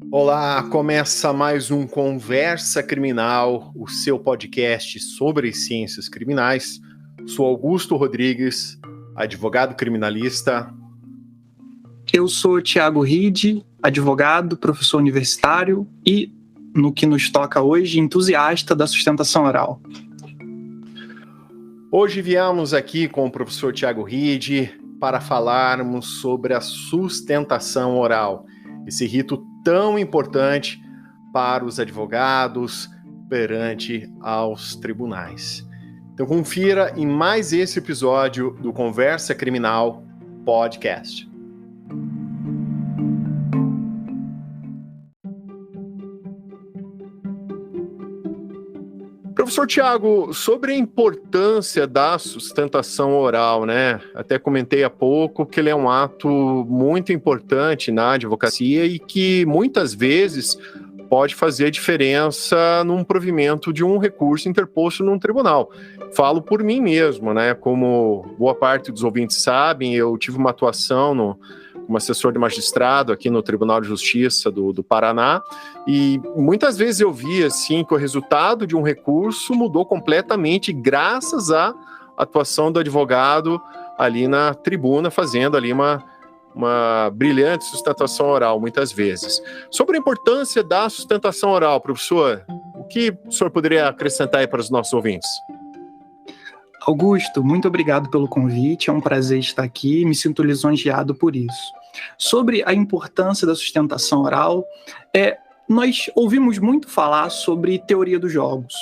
Olá, começa mais um Conversa Criminal, o seu podcast sobre ciências criminais. Sou Augusto Rodrigues, advogado criminalista. Eu sou Thiago Ride, advogado, professor universitário e, no que nos toca hoje, entusiasta da sustentação oral. Hoje viemos aqui com o professor Thiago Ride para falarmos sobre a sustentação oral, esse rito tão importante para os advogados perante aos tribunais. Então confira em mais esse episódio do Conversa Criminal Podcast. Professor Thiago, sobre a importância da sustentação oral, né? Até comentei há pouco que ele é um ato muito importante na advocacia e que muitas vezes pode fazer diferença num provimento de um recurso interposto num tribunal. Falo por mim mesmo, né? Como boa parte dos ouvintes sabem, eu tive uma atuação como assessor de magistrado aqui no Tribunal de Justiça do Paraná, e muitas vezes eu vi assim, que o resultado de um recurso mudou completamente graças à atuação do advogado ali na tribuna, fazendo ali uma brilhante sustentação oral, muitas vezes. Sobre a importância da sustentação oral, professor, o que o senhor poderia acrescentar aí para os nossos ouvintes? Augusto, muito obrigado pelo convite, é um prazer estar aqui, me sinto lisonjeado por isso. Sobre a importância da sustentação oral, nós ouvimos muito falar sobre teoria dos jogos.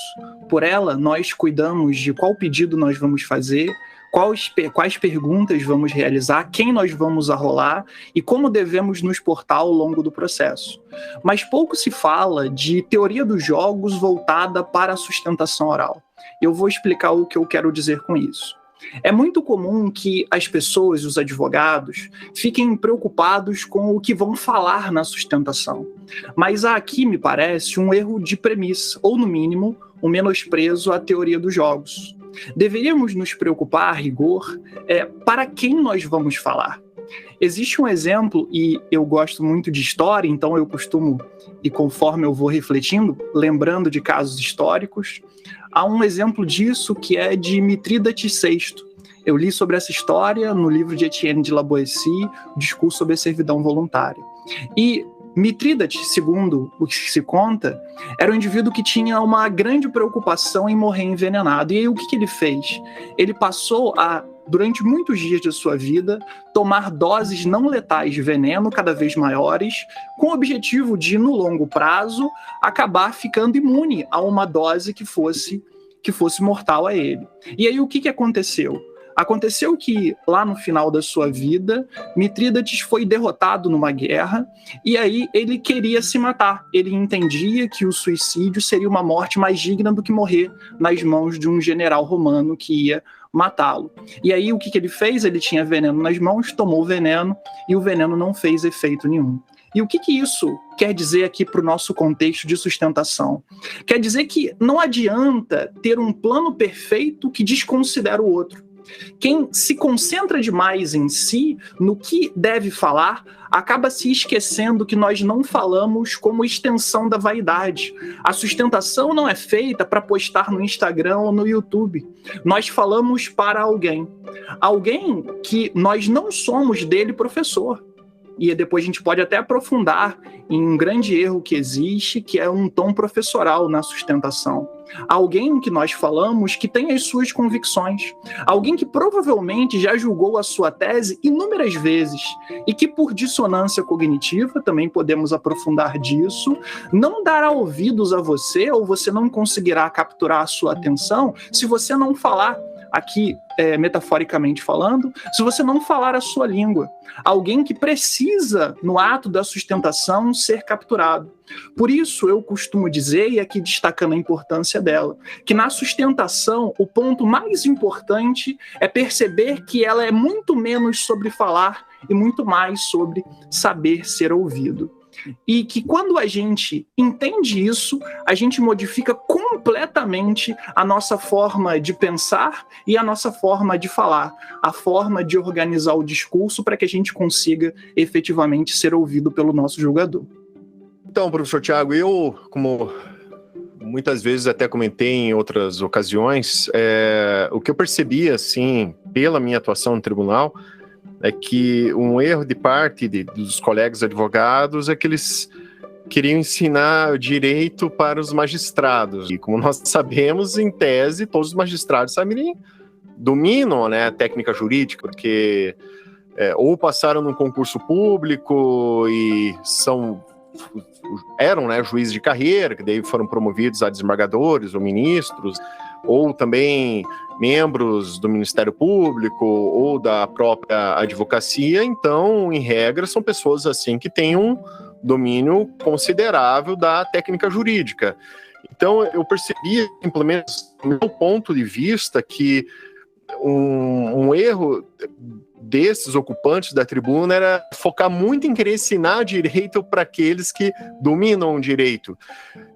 Por ela, nós cuidamos de qual pedido nós vamos fazer, quais perguntas vamos realizar, quem nós vamos arrolar e como devemos nos portar ao longo do processo. Mas pouco se fala de teoria dos jogos voltada para a sustentação oral. Eu vou explicar o que eu quero dizer com isso. É muito comum que as pessoas, os advogados, fiquem preocupados com o que vão falar na sustentação. Mas há aqui, me parece, um erro de premissa, ou no mínimo, um menosprezo à teoria dos jogos. Deveríamos nos preocupar, a rigor, para quem nós vamos falar. Existe um exemplo, e eu gosto muito de história, então eu costumo, e conforme eu vou refletindo, lembrando de casos históricos, há um exemplo disso que é de Mitrídates VI. Eu li sobre essa história no livro de Etienne de La Boétie, o Discurso sobre a Servidão Voluntária. E Mitrídates, segundo o que se conta, era um indivíduo que tinha uma grande preocupação em morrer envenenado. E aí o que ele fez? Ele passou a, durante muitos dias de sua vida, tomar doses não letais de veneno cada vez maiores, com o objetivo de, no longo prazo, acabar ficando imune a uma dose que fosse mortal a ele. E aí o que aconteceu? Aconteceu que, lá no final da sua vida, Mitrídates foi derrotado numa guerra e aí ele queria se matar. Ele entendia que o suicídio seria uma morte mais digna do que morrer nas mãos de um general romano que ia matá-lo. E aí o que ele fez? Ele tinha veneno nas mãos, tomou o veneno e o veneno não fez efeito nenhum. E o que isso quer dizer aqui para o nosso contexto de sustentação? Quer dizer que não adianta ter um plano perfeito que desconsidera o outro. Quem se concentra demais em si, no que deve falar, acaba se esquecendo que nós não falamos como extensão da vaidade. A sustentação não é feita para postar no Instagram ou no YouTube. Nós falamos para alguém. Alguém que nós não somos dele professor. E depois a gente pode até aprofundar em um grande erro que existe, que é um tom professoral na sustentação. Alguém que nós falamos que tem as suas convicções. Alguém que provavelmente já julgou a sua tese inúmeras vezes e que, por dissonância cognitiva, também podemos aprofundar disso, não dará ouvidos a você ou você não conseguirá capturar a sua atenção se você não falar aqui, metaforicamente falando, se você não falar a sua língua. Alguém que precisa, no ato da sustentação, ser capturado. Por isso, eu costumo dizer, e aqui destacando a importância dela, que na sustentação, o ponto mais importante é perceber que ela é muito menos sobre falar e muito mais sobre saber ser ouvido. E que quando a gente entende isso, a gente modifica completamente a nossa forma de pensar e a nossa forma de falar, a forma de organizar o discurso para que a gente consiga efetivamente ser ouvido pelo nosso julgador. Então, professor Tiago, eu, como muitas vezes até comentei em outras ocasiões, o que eu percebi, assim, pela minha atuação no tribunal, é que um erro de parte dos colegas advogados é que eles queriam ensinar direito para os magistrados. E como nós sabemos, em tese, todos os magistrados dominam, né, a técnica jurídica, porque ou passaram num concurso público e eram, né, juízes de carreira, que daí foram promovidos a desembargadores ou ministros, ou também membros do Ministério Público ou da própria advocacia. Então, em regra, são pessoas assim que têm um domínio considerável da técnica jurídica. Então, eu percebi, pelo menos do meu ponto de vista, que um erro desses ocupantes da tribuna era focar muito em querer ensinar direito para aqueles que dominam o direito.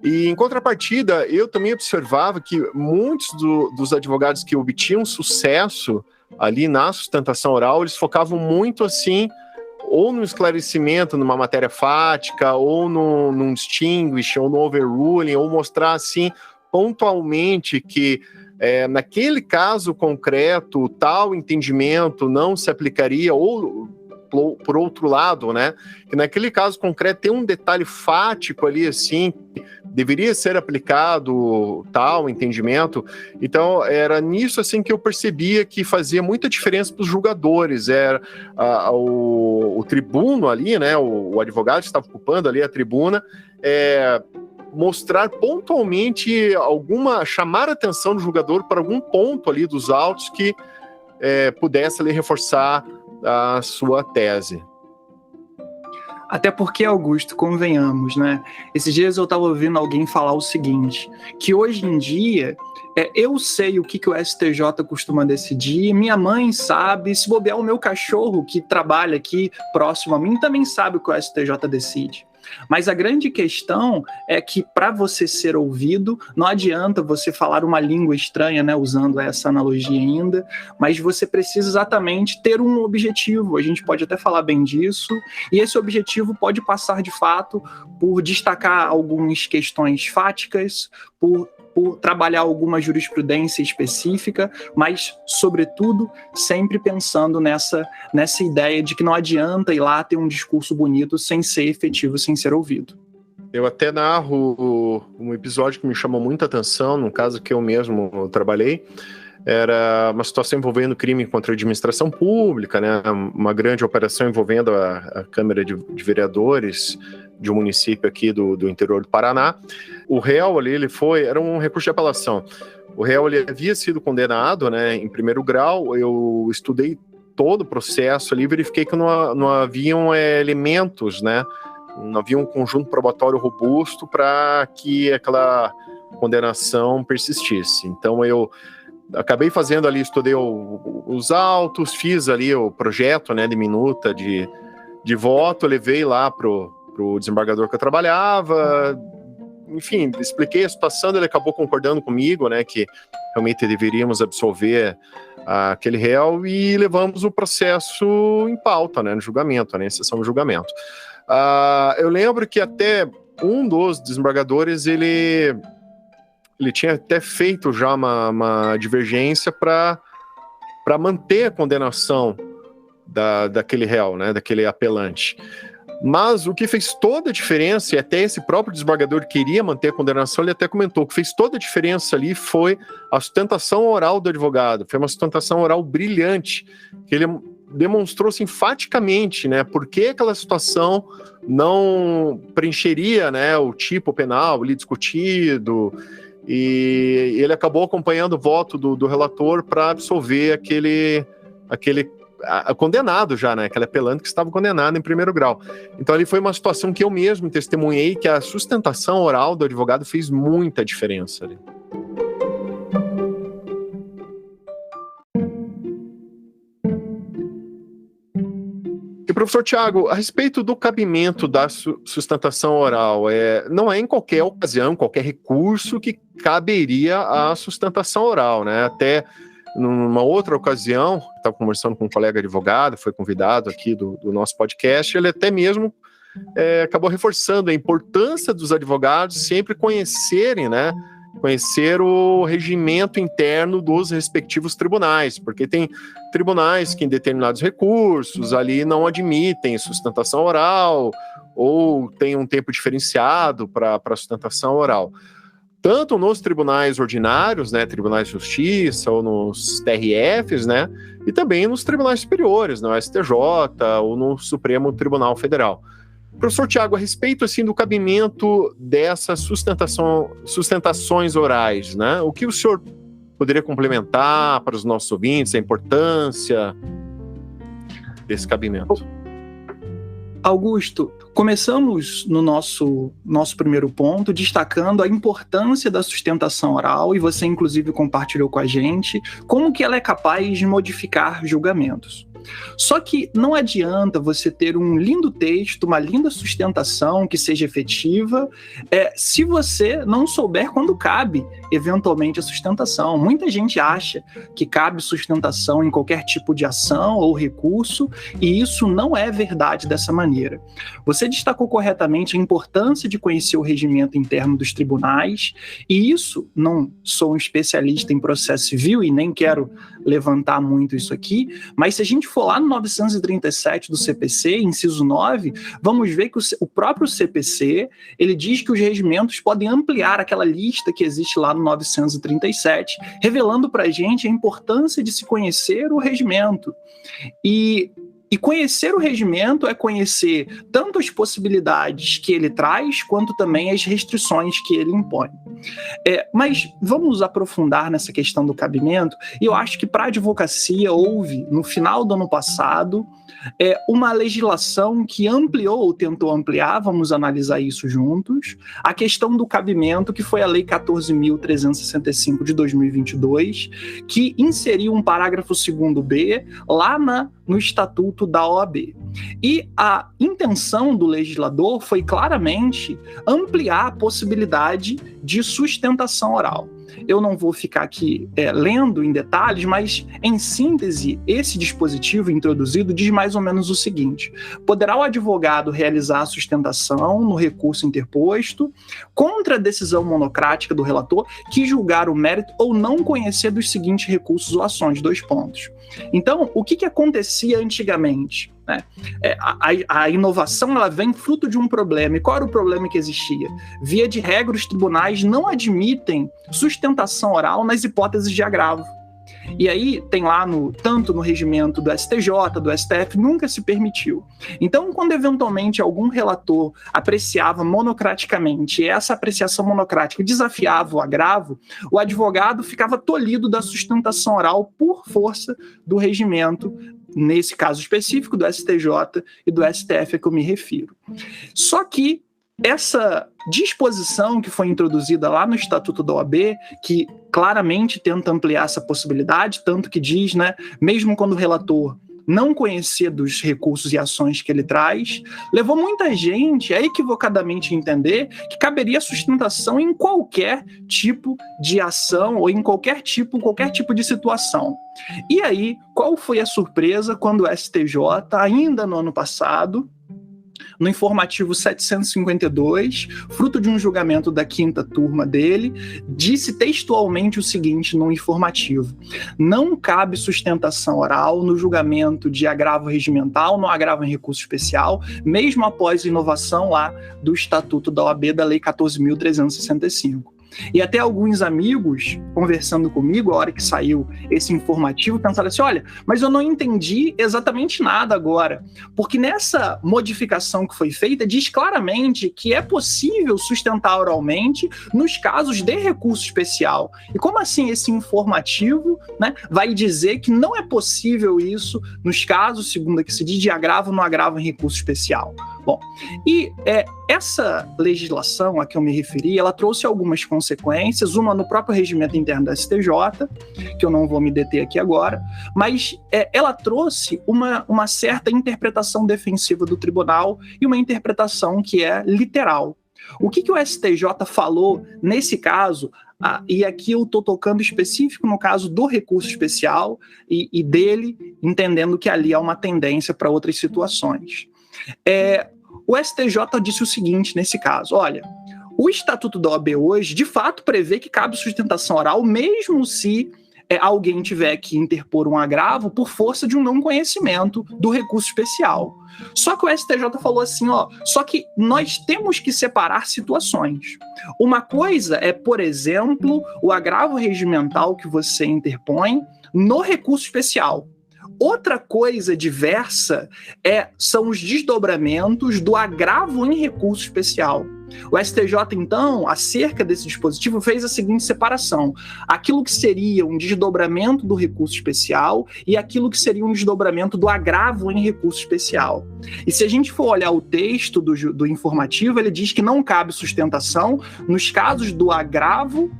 E, em contrapartida, eu também observava que muitos dos advogados que obtinham sucesso ali na sustentação oral, eles focavam muito assim, ou no esclarecimento numa matéria fática, ou num distinguish, ou no overruling, ou mostrar assim pontualmente que naquele caso concreto, tal entendimento não se aplicaria, ou, por outro lado, né, que naquele caso concreto tem um detalhe fático ali, assim, deveria ser aplicado tal entendimento. Então, era nisso, assim, que eu percebia que fazia muita diferença para os julgadores. Era o tribuno ali, né, o advogado que estava ocupando ali a tribuna, mostrar pontualmente chamar a atenção do julgador para algum ponto ali dos autos que pudesse ali reforçar a sua tese. Até porque, Augusto, convenhamos, né? Esses dias eu estava ouvindo alguém falar o seguinte, que hoje em dia eu sei o que o STJ costuma decidir, minha mãe sabe, se bobear o meu cachorro que trabalha aqui próximo a mim também sabe o que o STJ decide. Mas a grande questão é que para você ser ouvido, não adianta você falar uma língua estranha, né, usando essa analogia ainda, mas você precisa exatamente ter um objetivo. A gente pode até falar bem disso, e esse objetivo pode passar de fato por destacar algumas questões fáticas, por trabalhar alguma jurisprudência específica, mas, sobretudo, sempre pensando nessa ideia de que não adianta ir lá ter um discurso bonito sem ser efetivo, sem ser ouvido. Eu até narro um episódio que me chamou muita atenção, num caso que eu mesmo trabalhei. Era uma situação envolvendo crime contra a administração pública, né? Uma grande operação envolvendo a Câmara de Vereadores de um município aqui do interior do Paraná. O réu ali, era um recurso de apelação. O réu ele havia sido condenado, né, em primeiro grau. Eu estudei todo o processo ali, verifiquei que não haviam elementos, né? Não havia um conjunto probatório robusto para que aquela condenação persistisse. Então eu acabei fazendo ali, estudei os autos, fiz ali o projeto, né, de minuta de voto, levei lá pro desembargador que eu trabalhava, enfim, expliquei a situação, ele acabou concordando comigo, né, que realmente deveríamos absolver aquele réu, e levamos o processo em pauta, né, no julgamento, né, em sessão de julgamento. Eu lembro que até um dos desembargadores, ele tinha até feito já uma divergência para manter a condenação daquele réu, né, daquele apelante. Mas o que fez toda a diferença, e até esse próprio desembargador queria manter a condenação, ele até comentou que fez toda a diferença ali foi a sustentação oral do advogado. Foi uma sustentação oral brilhante, que ele demonstrou enfaticamente, né, por que aquela situação não preencheria, né, o tipo penal ali discutido. E ele acabou acompanhando o voto do relator para absolver aquele condenado já, né? Aquele apelante que estava condenado em primeiro grau. Então ali foi uma situação que eu mesmo testemunhei, que a sustentação oral do advogado fez muita diferença ali. E, professor Tiago, a respeito do cabimento da sustentação oral, não é em qualquer ocasião, qualquer recurso que caberia a sustentação oral, né? Até numa outra ocasião, estava conversando com um colega advogado, foi convidado aqui do nosso podcast, ele até mesmo acabou reforçando a importância dos advogados sempre conhecerem, né? Conhecer o regimento interno dos respectivos tribunais, porque tem tribunais que em determinados recursos ali não admitem sustentação oral ou tem um tempo diferenciado para sustentação oral. Tanto nos tribunais ordinários, né, tribunais de justiça ou nos TRFs, né, e também nos tribunais superiores, no STJ ou no Supremo Tribunal Federal. Professor Tiago, a respeito assim, do cabimento dessas sustentações orais, né? O que o senhor poderia complementar para os nossos ouvintes, a importância desse cabimento? Augusto, começamos no nosso primeiro ponto destacando a importância da sustentação oral, e você inclusive compartilhou com a gente como que ela é capaz de modificar julgamentos. Só que não adianta você ter um lindo texto, uma linda sustentação que seja efetiva, se você não souber quando cabe, eventualmente, a sustentação. Muita gente acha que cabe sustentação em qualquer tipo de ação ou recurso, e isso não é verdade dessa maneira. Você destacou corretamente a importância de conhecer o regimento interno dos tribunais, e isso, não sou um especialista em processo civil e nem quero levantar muito isso aqui, mas se a gente for lá no 937 do CPC, inciso 9, vamos ver que o próprio CPC, ele diz que os regimentos podem ampliar aquela lista que existe lá no 937, revelando para a gente a importância de se conhecer o regimento. E conhecer o regimento é conhecer tanto as possibilidades que ele traz, quanto também as restrições que ele impõe. Mas vamos aprofundar nessa questão do cabimento, e eu acho que para a advocacia houve, no final do ano passado, uma legislação que ampliou ou tentou ampliar, vamos analisar isso juntos, a questão do cabimento, que foi a Lei 14.365 de 2022, que inseriu um parágrafo 2º-B lá no Estatuto da OAB. E a intenção do legislador foi claramente ampliar a possibilidade de sustentação oral. Eu não vou ficar aqui lendo em detalhes, mas, em síntese, esse dispositivo introduzido diz mais ou menos o seguinte: poderá o advogado realizar a sustentação no recurso interposto contra a decisão monocrática do relator que julgar o mérito ou não conhecer dos seguintes recursos ou ações, 2 pontos. Então, o que acontecia antigamente? A inovação ela vem fruto de um problema. E qual era o problema que existia? Via de regra, os tribunais não admitem sustentação oral nas hipóteses de agravo. E aí tem lá, tanto no regimento do STJ, do STF, nunca se permitiu. Então, quando eventualmente algum relator apreciava monocraticamente, e essa apreciação monocrática desafiava o agravo, o advogado ficava tolhido da sustentação oral por força do regimento, nesse caso específico do STJ e do STF a que eu me refiro. Só que essa disposição que foi introduzida lá no Estatuto da OAB, que claramente tenta ampliar essa possibilidade, tanto que diz, mesmo quando o relator não conhecer dos recursos e ações que ele traz, levou muita gente a equivocadamente entender que caberia sustentação em qualquer tipo de ação ou em qualquer tipo de situação. E aí, qual foi a surpresa quando o STJ, ainda no ano passado, no informativo 752, fruto de um julgamento da 5ª turma dele, disse textualmente o seguinte no informativo: não cabe sustentação oral no julgamento de agravo regimental, no agravo em recurso especial, mesmo após a inovação lá do Estatuto da OAB da Lei 14.365. E até alguns amigos, conversando comigo, a hora que saiu esse informativo, pensaram assim: olha, mas eu não entendi exatamente nada agora, porque nessa modificação que foi feita, diz claramente que é possível sustentar oralmente nos casos de recurso especial. E como assim esse informativo vai dizer que não é possível isso nos casos, segundo a que se diz, de agravo no agravo em recurso especial? Bom, E essa legislação a que eu me referi, ela trouxe algumas consequências, uma no próprio regimento interno da STJ, que eu não vou me deter aqui agora, mas ela trouxe uma certa interpretação defensiva do tribunal e uma interpretação que é literal. O que o STJ falou nesse caso, e aqui eu estou tocando específico no caso do recurso especial e dele, entendendo que ali há uma tendência para outras situações. O STJ disse o seguinte nesse caso: olha, o Estatuto da OAB hoje, de fato, prevê que cabe sustentação oral, mesmo se alguém tiver que interpor um agravo por força de um não conhecimento do recurso especial. Só que o STJ falou assim, só que nós temos que separar situações. Uma coisa é, por exemplo, o agravo regimental que você interpõe no recurso especial. Outra coisa diversa são os desdobramentos do agravo em recurso especial. O STJ, então, acerca desse dispositivo, fez a seguinte separação: aquilo que seria um desdobramento do recurso especial e aquilo que seria um desdobramento do agravo em recurso especial. E se a gente for olhar o texto do informativo, ele diz que não cabe sustentação nos casos do agravo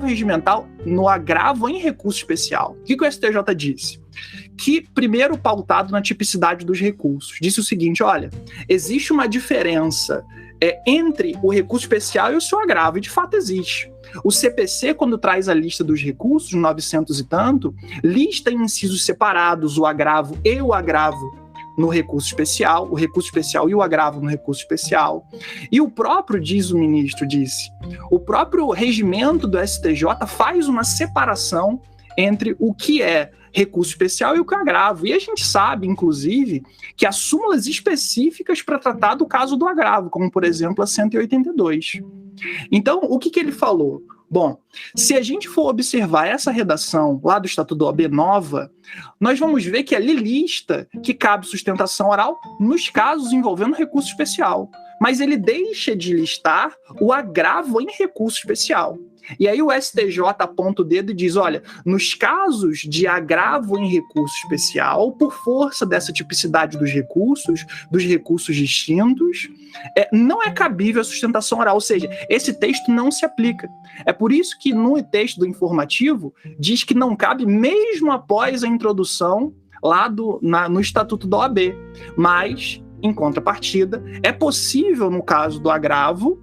regimental no agravo em recurso especial. O que o STJ disse? Que, primeiro, pautado na tipicidade dos recursos, disse o seguinte: olha, existe uma diferença entre o recurso especial e o seu agravo, e de fato existe. O CPC, quando traz a lista dos recursos, 900 e tanto, lista em incisos separados o agravo e o agravo no recurso especial, o recurso especial e o agravo no recurso especial. E o próprio, diz o ministro, o próprio regimento do STJ faz uma separação entre o que é recurso especial e o que é agravo. E a gente sabe, inclusive, que há súmulas específicas para tratar do caso do agravo, como, por exemplo, a 182. Então, o que ele falou? Bom, se a gente for observar essa redação lá do Estatuto da OAB nova, nós vamos ver que ali lista que cabe sustentação oral nos casos envolvendo recurso especial. Mas ele deixa de listar o agravo em recurso especial. E aí o STJ aponta o dedo e diz, olha, nos casos de agravo em recurso especial, por força dessa tipicidade dos recursos distintos, não é cabível a sustentação oral, ou seja, esse texto não se aplica. É por isso que no texto do informativo diz que não cabe mesmo após a introdução lá no Estatuto da OAB. Mas, em contrapartida, é possível, no caso do agravo,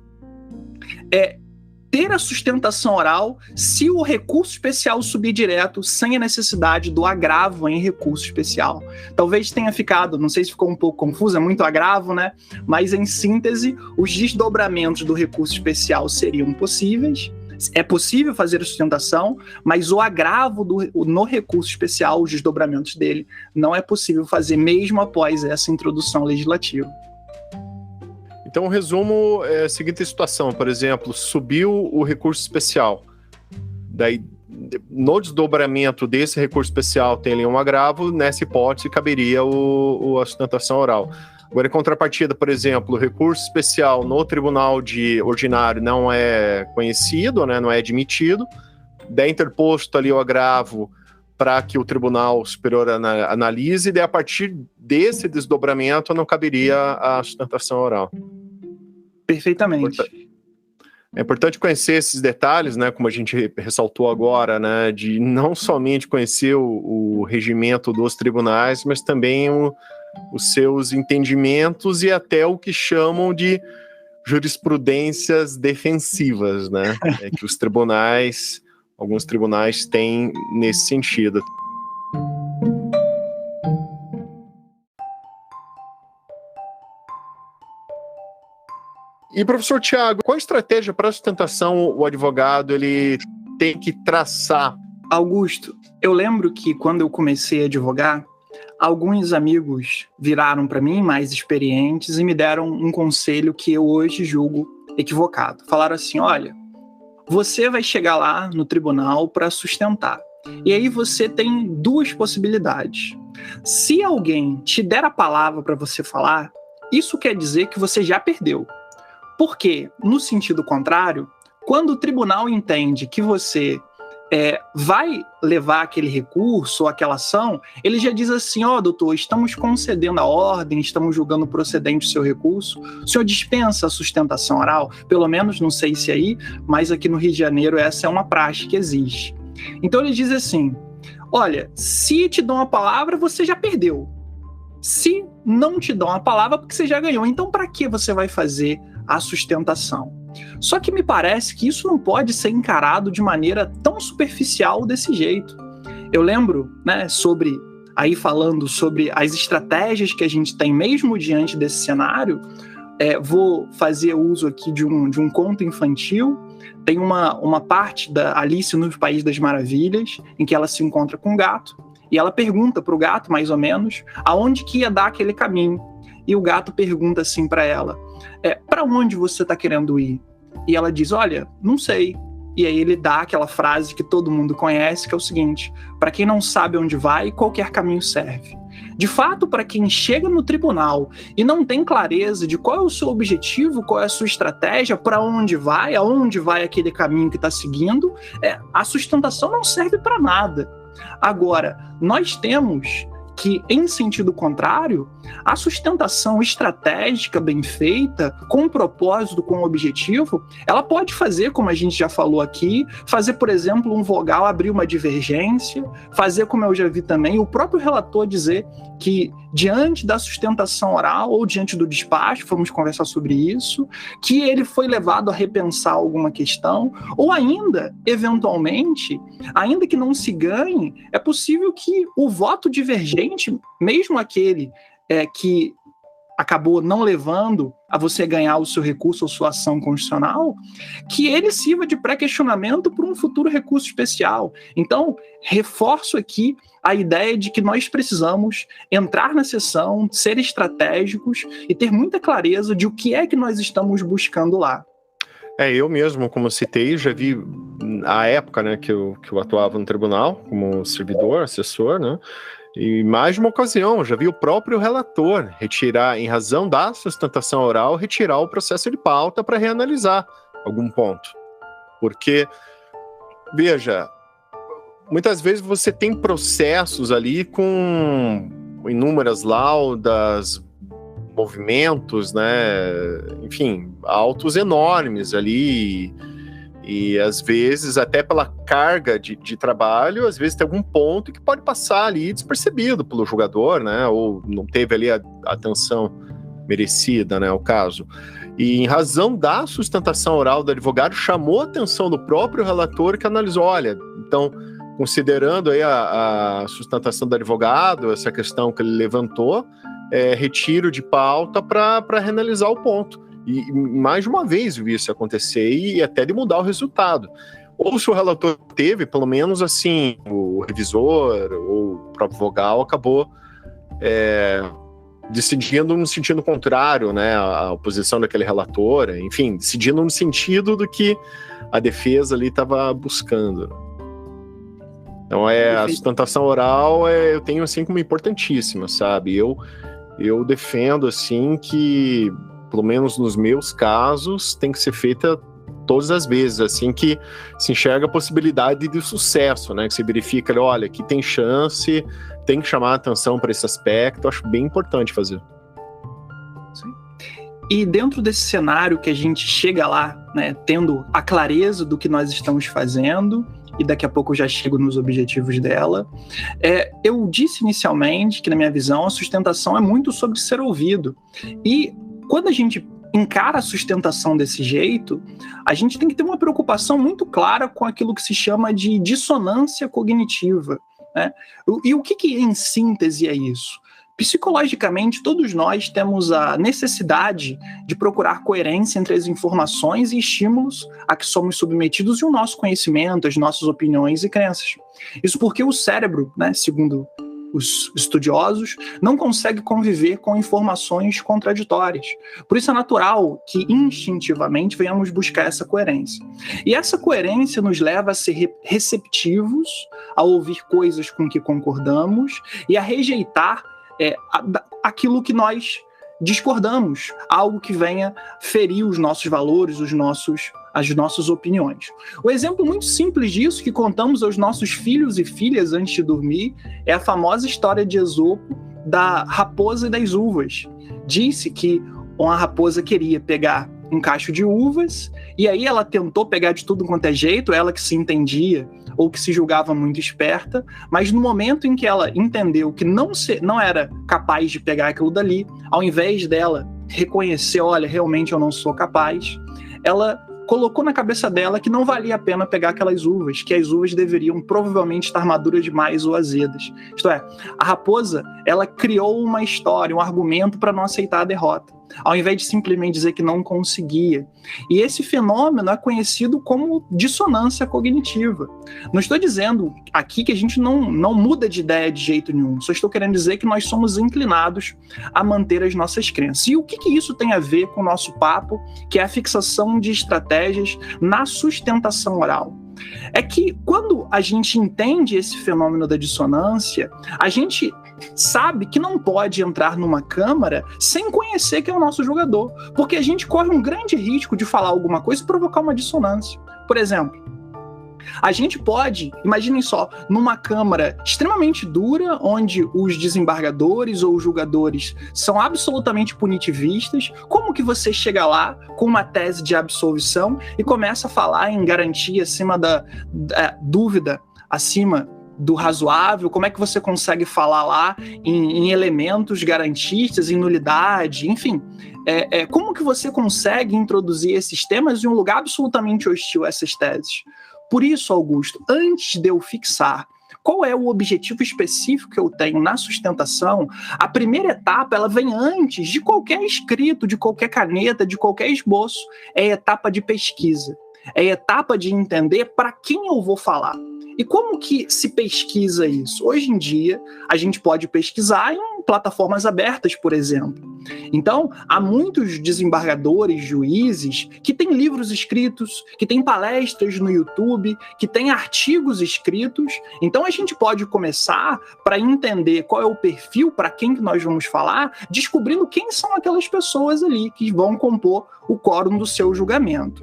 ter a sustentação oral se o recurso especial subir direto sem a necessidade do agravo em recurso especial. Talvez tenha ficado, não sei se ficou um pouco confuso, é muito agravo, né? Mas, em síntese, os desdobramentos do recurso especial seriam possíveis. É possível fazer a sustentação, mas o agravo no recurso especial, os desdobramentos dele, não é possível fazer mesmo após essa introdução legislativa. Então, o resumo é a seguinte situação, por exemplo, subiu o recurso especial, daí no desdobramento desse recurso especial tem ali um agravo, nessa hipótese caberia a sustentação oral. Agora, em contrapartida, por exemplo, o recurso especial no tribunal de ordinário não é conhecido, né, não é admitido, daí interposto ali o agravo para que o Tribunal Superior analise, e daí a partir desse desdobramento não caberia a sustentação oral. Perfeitamente. É importante conhecer esses detalhes, né, como a gente ressaltou agora, né, de não somente conhecer o regimento dos tribunais, mas também os seus entendimentos e até o que chamam de jurisprudências defensivas, né, que alguns tribunais têm nesse sentido. E, professor Tiago, qual estratégia para a sustentação o advogado ele tem que traçar? Augusto, eu lembro que quando eu comecei a advogar, alguns amigos viraram para mim, mais experientes, e me deram um conselho que eu hoje julgo equivocado. Falaram assim, olha, você vai chegar lá no tribunal para sustentar. E aí você tem duas possibilidades. Se alguém te der a palavra para você falar, isso quer dizer que você já perdeu. Porque, no sentido contrário, quando o tribunal entende que você vai levar aquele recurso ou aquela ação, ele já diz assim: doutor, estamos concedendo a ordem, estamos julgando procedente o seu recurso, o senhor dispensa a sustentação oral? Pelo menos, não sei se aí, mas aqui no Rio de Janeiro essa é uma praxe que existe. Então ele diz assim: olha, se te dão a palavra, você já perdeu. Se não te dão a palavra, porque você já ganhou. Então para que você vai fazer a sustentação? Só que me parece que isso não pode ser encarado de maneira tão superficial desse jeito. Eu lembro, falando sobre as estratégias que a gente tem mesmo diante desse cenário, vou fazer uso aqui de um conto infantil. Tem uma parte da Alice no País das Maravilhas, em que ela se encontra com um gato, e ela pergunta para o gato, mais ou menos, aonde que ia dar aquele caminho. E o gato pergunta assim para ela: para onde você está querendo ir? E ela diz: olha, não sei. E aí ele dá aquela frase que todo mundo conhece, que é o seguinte: para quem não sabe onde vai, qualquer caminho serve. De fato, para quem chega no tribunal e não tem clareza de qual é o seu objetivo, qual é a sua estratégia, para onde vai, aonde vai aquele caminho que está seguindo, a sustentação não serve para nada. Agora, nós temos que, em sentido contrário, a sustentação estratégica bem feita, com propósito, com objetivo, ela pode fazer, como a gente já falou aqui, fazer, por exemplo, um vogal abrir uma divergência, fazer, como eu já vi também, o próprio relator dizer que, diante da sustentação oral ou diante do despacho, vamos conversar sobre isso, que ele foi levado a repensar alguma questão, ou ainda, eventualmente, ainda que não se ganhe, é possível que o voto divergente, mesmo aquele que acabou não levando a você ganhar o seu recurso ou sua ação constitucional, que ele sirva de pré-questionamento para um futuro recurso especial. Então, reforço aqui a ideia de que nós precisamos entrar na sessão, ser estratégicos e ter muita clareza de o que é que nós estamos buscando lá. Eu mesmo, como citei, já vi a época, né, que eu atuava no tribunal como servidor, assessor, né, e mais de uma ocasião, já vi o próprio relator retirar, em razão da sustentação oral, retirar o processo de pauta para reanalisar algum ponto. Porque, veja, muitas vezes você tem processos ali com inúmeras laudas, movimentos, né, enfim, autos enormes ali, e às vezes, até pela carga de trabalho, às vezes tem algum ponto que pode passar ali despercebido pelo julgador, né, ou não teve ali a atenção merecida, né, o caso. E em razão da sustentação oral do advogado, chamou a atenção do próprio relator, que analisou: olha, então, considerando aí a sustentação do advogado, essa questão que ele levantou, retiro de pauta para reanalisar o ponto. E mais de uma vez vi isso acontecer, e até de mudar o resultado. Ou se o relator teve, pelo menos assim, o revisor ou o próprio vogal acabou decidindo no sentido contrário, né, à oposição daquele relator, enfim, decidindo no sentido do que a defesa ali estava buscando. Então, a sustentação oral eu tenho assim como importantíssima, sabe? Eu defendo assim que, pelo menos nos meus casos, tem que ser feita todas as vezes, assim que se enxerga a possibilidade de sucesso, né? Que se verifica, olha, aqui tem chance, tem que chamar a atenção para esse aspecto. Acho bem importante fazer. Sim. E dentro desse cenário que a gente chega lá, né, tendo a clareza do que nós estamos fazendo, e daqui a pouco eu já chego nos objetivos dela, eu disse inicialmente que, na minha visão, a sustentação é muito sobre ser ouvido. E quando a gente encara a sustentação desse jeito, a gente tem que ter uma preocupação muito clara com aquilo que se chama de dissonância cognitiva, né? E o que em síntese é isso? Psicologicamente, todos nós temos a necessidade de procurar coerência entre as informações e estímulos a que somos submetidos e o nosso conhecimento, as nossas opiniões e crenças. Isso porque o cérebro, né, segundo os estudiosos, não consegue conviver com informações contraditórias. Por isso é natural que instintivamente venhamos buscar essa coerência. E essa coerência nos leva a ser receptivos, a ouvir coisas com que concordamos e a rejeitar aquilo que nós discordamos, algo que venha ferir os nossos valores, os nossos as nossas opiniões. O exemplo muito simples disso, que contamos aos nossos filhos e filhas antes de dormir, é a famosa história de Esopo da raposa e das uvas. Disse que uma raposa queria pegar um cacho de uvas, e aí ela tentou pegar de tudo quanto é jeito, ela que se entendia ou que se julgava muito esperta, mas no momento em que ela entendeu que não era capaz de pegar aquilo dali, ao invés dela reconhecer, olha, realmente eu não sou capaz, ela colocou na cabeça dela que não valia a pena pegar aquelas uvas, que as uvas deveriam provavelmente estar maduras demais ou azedas. Isto é, a raposa, ela criou uma história, um argumento para não aceitar a derrota, ao invés de simplesmente dizer que não conseguia. E esse fenômeno é conhecido como dissonância cognitiva. Não estou dizendo aqui que a gente não muda de ideia de jeito nenhum, só estou querendo dizer que nós somos inclinados a manter as nossas crenças. E o que isso tem a ver com o nosso papo, que é a fixação de estratégias na sustentação oral? É que quando a gente entende esse fenômeno da dissonância, a gente sabe que não pode entrar numa câmara sem conhecer quem é o nosso jogador, porque a gente corre um grande risco de falar alguma coisa e provocar uma dissonância. Por exemplo, a gente pode, imaginem só, numa câmara extremamente dura, onde os desembargadores ou os julgadores são absolutamente punitivistas, como que você chega lá com uma tese de absolvição e começa a falar em garantia acima da dúvida, acima do razoável? Como é que você consegue falar lá em elementos garantistas, em nulidade, enfim? Como que você consegue introduzir esses temas em um lugar absolutamente hostil a essas teses? Por isso, Augusto, antes de eu fixar qual é o objetivo específico que eu tenho na sustentação, a primeira etapa ela vem antes de qualquer escrito, de qualquer caneta, de qualquer esboço. É a etapa de pesquisa. É a etapa de entender para quem eu vou falar. E como que se pesquisa isso? Hoje em dia, a gente pode pesquisar em plataformas abertas, por exemplo. Então, há muitos desembargadores, juízes, que têm livros escritos, que têm palestras no YouTube, que têm artigos escritos. Então, a gente pode começar para entender qual é o perfil para quem que nós vamos falar, descobrindo quem são aquelas pessoas ali que vão compor o quórum do seu julgamento.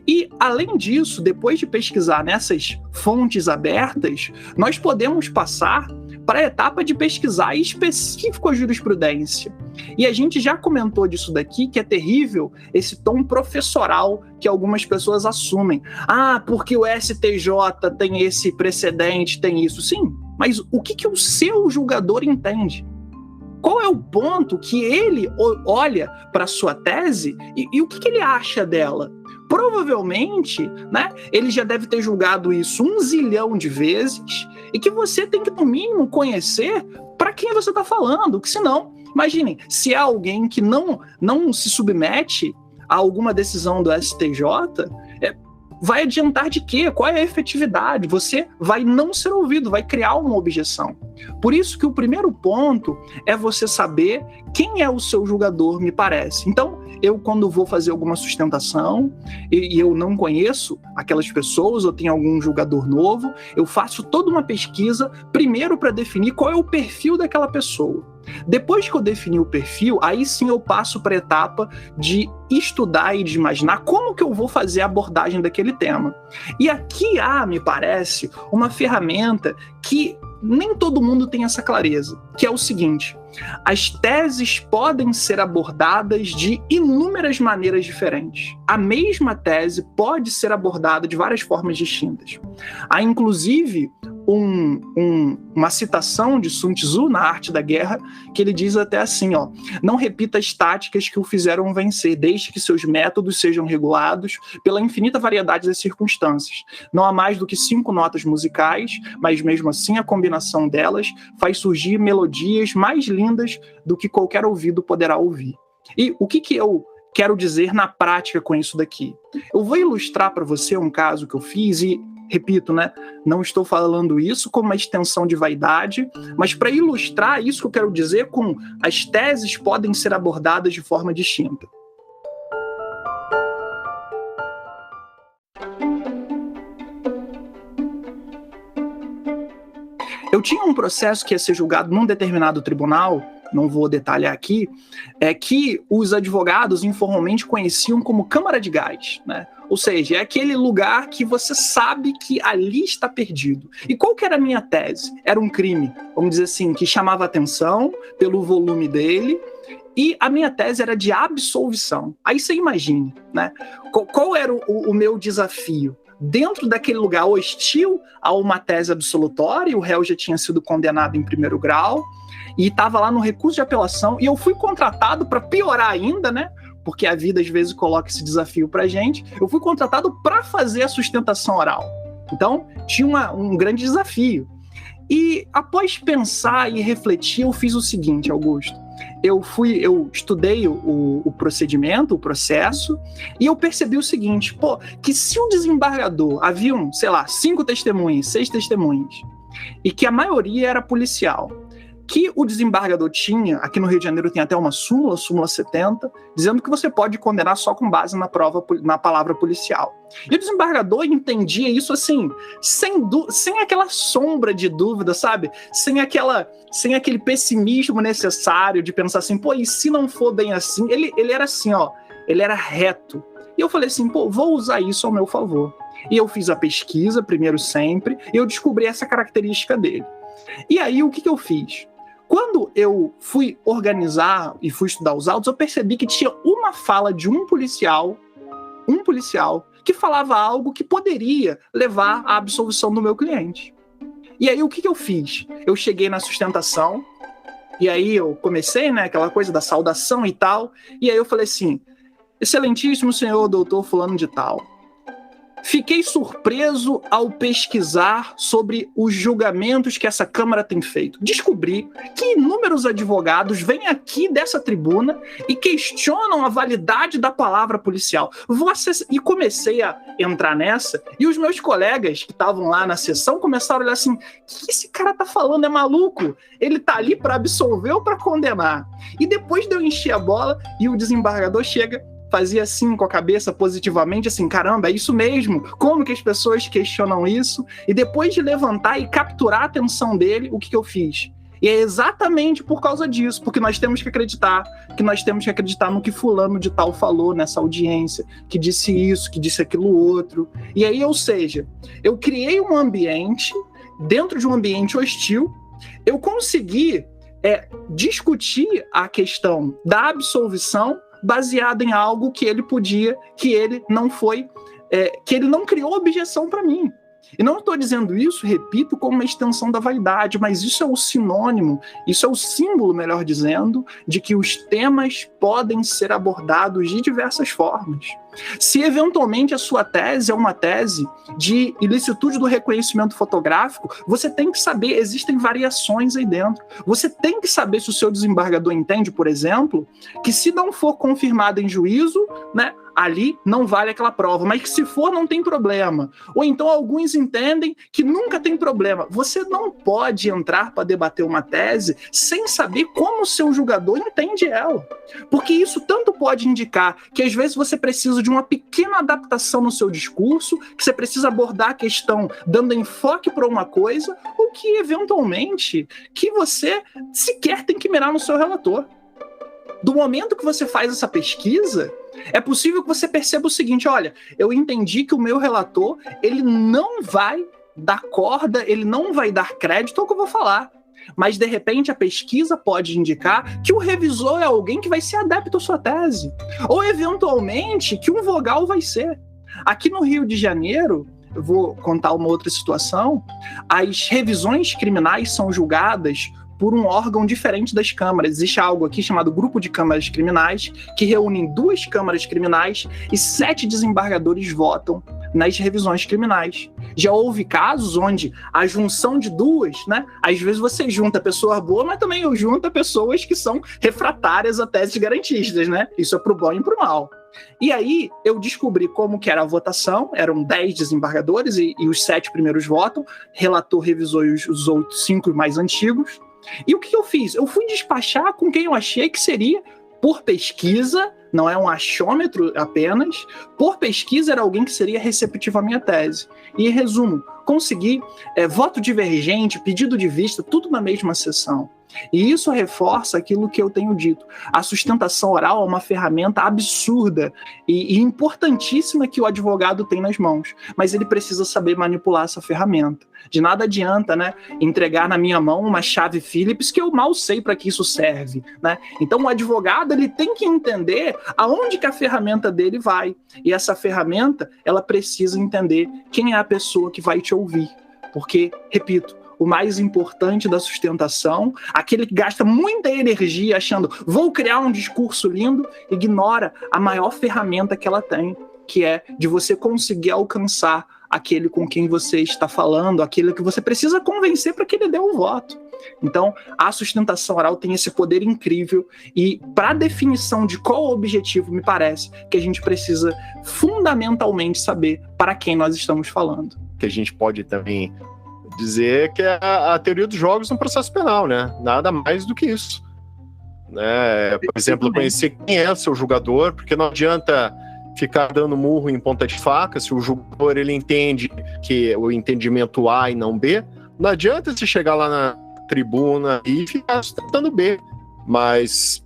E, além disso, depois de pesquisar nessas fontes abertas, nós podemos passar para a etapa de pesquisar específico a jurisprudência. E a gente já comentou disso daqui, que é terrível esse tom professoral que algumas pessoas assumem. Ah, porque o STJ tem esse precedente, tem isso. Sim, mas o que o seu julgador entende? Qual é o ponto que ele olha para a sua tese e o que ele acha dela? Provavelmente, né, ele já deve ter julgado isso 1 zilhão de vezes e que você tem que, no mínimo, conhecer para quem você está falando, que senão, imaginem, se é alguém que não se submete a alguma decisão do STJ, vai adiantar de quê? Qual é a efetividade? Você vai não ser ouvido, vai criar uma objeção. Por isso que o primeiro ponto é você saber quem é o seu julgador, me parece. Então, eu quando vou fazer alguma sustentação e eu não conheço aquelas pessoas ou tenho algum julgador novo, eu faço toda uma pesquisa, primeiro para definir qual é o perfil daquela pessoa. Depois que eu definir o perfil, aí sim eu passo para a etapa de estudar e de imaginar como que eu vou fazer a abordagem daquele tema. E aqui há, me parece, uma ferramenta que nem todo mundo tem essa clareza, que é o seguinte: as teses podem ser abordadas de inúmeras maneiras diferentes. A mesma tese pode ser abordada de várias formas distintas. Há, inclusive, uma citação de Sun Tzu na Arte da Guerra, que ele diz até assim, não repita as táticas que o fizeram vencer, desde que seus métodos sejam regulados pela infinita variedade das circunstâncias. Não há mais do que 5 notas musicais, mas mesmo assim a combinação delas faz surgir melodias mais lindas do que qualquer ouvido poderá ouvir. E o que eu quero dizer na prática com isso daqui? Eu vou ilustrar para você um caso que eu fiz e, repito, né, não estou falando isso como uma extensão de vaidade, mas para ilustrar isso que eu quero dizer com as teses podem ser abordadas de forma distinta. Eu tinha um processo que ia ser julgado num determinado tribunal não vou detalhar aqui, que os advogados informalmente conheciam como câmara de gás, né? Ou seja, é aquele lugar que você sabe que ali está perdido. E qual que era a minha tese? Era um crime, vamos dizer assim, que chamava atenção pelo volume dele, e a minha tese era de absolvição. Aí você imagine, né? Qual era o meu desafio? Dentro daquele lugar hostil a uma tese absolutória, o réu já tinha sido condenado em primeiro grau, e estava lá no recurso de apelação, e eu fui contratado para piorar ainda, né? Porque a vida às vezes coloca esse desafio pra gente. Eu fui contratado para fazer a sustentação oral. Então, tinha um grande desafio. E após pensar e refletir, eu fiz o seguinte, Augusto. Eu estudei o procedimento, o processo, e eu percebi o seguinte, que se o desembargador, haviam, 5 testemunhas, 6 testemunhas, e que a maioria era policial, que o desembargador tinha, aqui no Rio de Janeiro tem até uma súmula 70, dizendo que você pode condenar só com base na palavra policial. E o desembargador entendia isso assim, sem aquela sombra de dúvida, sabe? Sem aquele pessimismo necessário de pensar assim, e se não for bem assim? Ele era assim, ele era reto. E eu falei assim, vou usar isso ao meu favor. E eu fiz a pesquisa, primeiro sempre, e eu descobri essa característica dele. E aí, o que eu fiz? Quando eu fui organizar e fui estudar os autos, eu percebi que tinha uma fala de um policial, que falava algo que poderia levar à absolvição do meu cliente. E aí, o que eu fiz? Eu cheguei na sustentação, e aí eu comecei, né, aquela coisa da saudação e tal, e aí eu falei assim, excelentíssimo senhor doutor fulano de tal, fiquei surpreso ao pesquisar sobre os julgamentos que essa Câmara tem feito. Descobri que inúmeros advogados vêm aqui dessa tribuna e questionam a validade da palavra policial. E comecei a entrar nessa, e os meus colegas que estavam lá na sessão começaram a olhar assim, o que esse cara tá falando? É maluco? Ele tá ali para absolver ou para condenar? E depois de eu encher a bola, e o desembargador chega, fazia assim com a cabeça positivamente, assim, caramba, é isso mesmo, como que as pessoas questionam isso? E depois de levantar e capturar a atenção dele, o que eu fiz? E é exatamente por causa disso, porque nós temos que acreditar no que fulano de tal falou nessa audiência, que disse isso, que disse aquilo outro. E aí, ou seja, eu criei um ambiente, dentro de um ambiente hostil, eu consegui discutir a questão da absolvição baseado em algo que ele não criou objeção para mim. E não estou dizendo isso, repito, como uma extensão da vaidade, mas isso é o sinônimo, isso é o símbolo, melhor dizendo, de que os temas podem ser abordados de diversas formas. Se eventualmente a sua tese é uma tese de ilicitude do reconhecimento fotográfico, você tem que saber, existem variações aí dentro. Você tem que saber se o seu desembargador entende, por exemplo, que se não for confirmado em juízo, né, ali não vale aquela prova, mas que se for não tem problema. Ou então alguns entendem que nunca tem problema. Você não pode entrar para debater uma tese sem saber como o seu julgador entende ela. Porque isso tanto pode indicar que às vezes você precisa de uma pequena adaptação no seu discurso, que você precisa abordar a questão dando enfoque para uma coisa, ou que eventualmente que você sequer tem que mirar no seu relator. Do momento que você faz essa pesquisa, é possível que você perceba o seguinte, olha, eu entendi que o meu relator, ele não vai dar corda, ele não vai dar crédito ao que eu vou falar. Mas, de repente, a pesquisa pode indicar que o revisor é alguém que vai ser adepto à sua tese. Ou, eventualmente, que um vogal vai ser. Aqui no Rio de Janeiro, eu vou contar uma outra situação, as revisões criminais são julgadas por um órgão diferente das câmaras. Existe algo aqui chamado Grupo de Câmaras Criminais, que reúnem 2 câmaras criminais e 7 desembargadores votam nas revisões criminais. Já houve casos onde a junção de 2, né? Às vezes você junta pessoa boa, mas também junta pessoas que são refratárias a teses garantistas, né? Isso é pro bom e pro mal. E aí eu descobri como que era a votação, eram 10 desembargadores e os 7 primeiros votam, relator, revisor e os outros 5 mais antigos. E o que eu fiz? Eu fui despachar com quem eu achei que seria, por pesquisa, não é um achômetro apenas, por pesquisa era alguém que seria receptivo à minha tese. E, em resumo, consegui voto divergente, pedido de vista, tudo na mesma sessão. E isso reforça aquilo que eu tenho dito. A sustentação oral é uma ferramenta absurda e importantíssima que o advogado tem nas mãos, mas ele precisa saber manipular essa ferramenta. De nada adianta, né, entregar na minha mão uma chave Phillips que eu mal sei para que isso serve, né? Então o advogado ele tem que entender aonde que a ferramenta dele vai. E essa ferramenta, ela precisa entender quem é a pessoa que vai te ouvir. Porque, repito, o mais importante da sustentação, aquele que gasta muita energia achando vou criar um discurso lindo, ignora a maior ferramenta que ela tem, que é de você conseguir alcançar aquele com quem você está falando, aquele que você precisa convencer para que ele dê o voto. Então, a sustentação oral tem esse poder incrível e, para a definição de qual o objetivo, me parece que a gente precisa fundamentalmente saber para quem nós estamos falando. Que a gente pode também dizer que é a teoria dos jogos no processo penal, né? Nada mais do que isso. Né? Por exemplo, conhecer quem é o seu julgador, porque não adianta ficar dando murro em ponta de faca. Se o julgador ele entende que o entendimento A e não B, não adianta você chegar lá na tribuna e ficar sustentando B, mas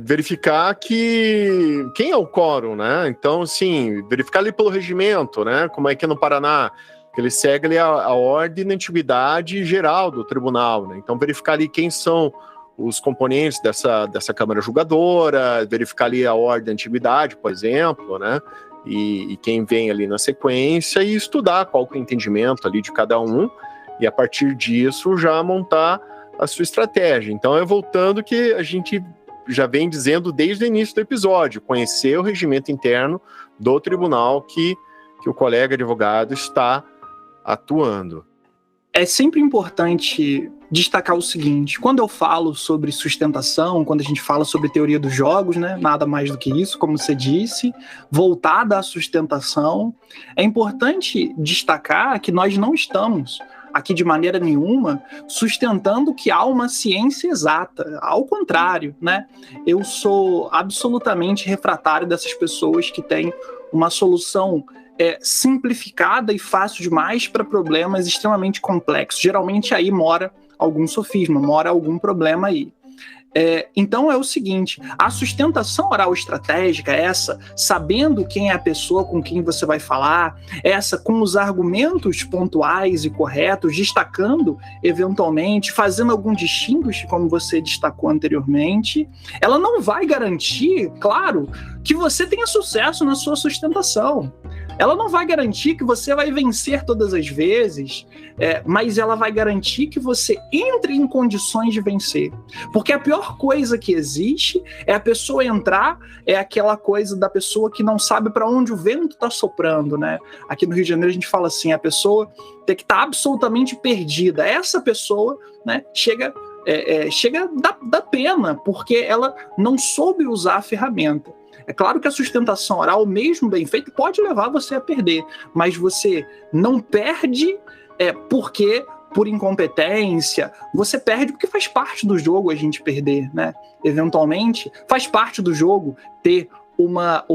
verificar que quem é o quórum, né? Então, assim, verificar ali pelo regimento, né? Como é que é no Paraná, que ele segue ali a ordem da antiguidade geral do tribunal, né? Então, verificar ali quem são os componentes dessa Câmara Julgadora, verificar ali a ordem da antiguidade, por exemplo, né? E quem vem ali na sequência e estudar qual que é o entendimento ali de cada um e a partir disso já montar a sua estratégia. Então voltando que a gente já vem dizendo desde o início do episódio, conhecer o regimento interno do tribunal que o colega advogado está atuando. É sempre importante destacar o seguinte: quando eu falo sobre sustentação, quando a gente fala sobre teoria dos jogos, né, nada mais do que isso, como você disse, voltada à sustentação, é importante destacar que nós não estamos aqui de maneira nenhuma sustentando que há uma ciência exata. Ao contrário, né? Eu sou absolutamente refratário dessas pessoas que têm uma solução simplificada e fácil demais para problemas extremamente complexos. Geralmente aí mora algum sofisma, mora algum problema aí. Então é o seguinte: a sustentação oral estratégica, essa sabendo quem é a pessoa com quem você vai falar, essa com os argumentos pontuais e corretos, destacando eventualmente, fazendo algum distinguish, como você destacou anteriormente, ela não vai garantir, claro, que você tenha sucesso na sua sustentação. Ela não vai garantir que você vai vencer todas as vezes, mas ela vai garantir que você entre em condições de vencer. Porque a pior coisa que existe é a pessoa entrar, é aquela coisa da pessoa que não sabe para onde o vento está soprando, né? Aqui no Rio de Janeiro a gente fala assim, a pessoa tem que estar absolutamente perdida. Essa pessoa, né, chega da pena, porque ela não soube usar a ferramenta. É claro que a sustentação oral, mesmo bem feita, pode levar você a perder, mas você não perde porque por incompetência, você perde porque faz parte do jogo a gente perder, né? Eventualmente, faz parte do jogo ter uma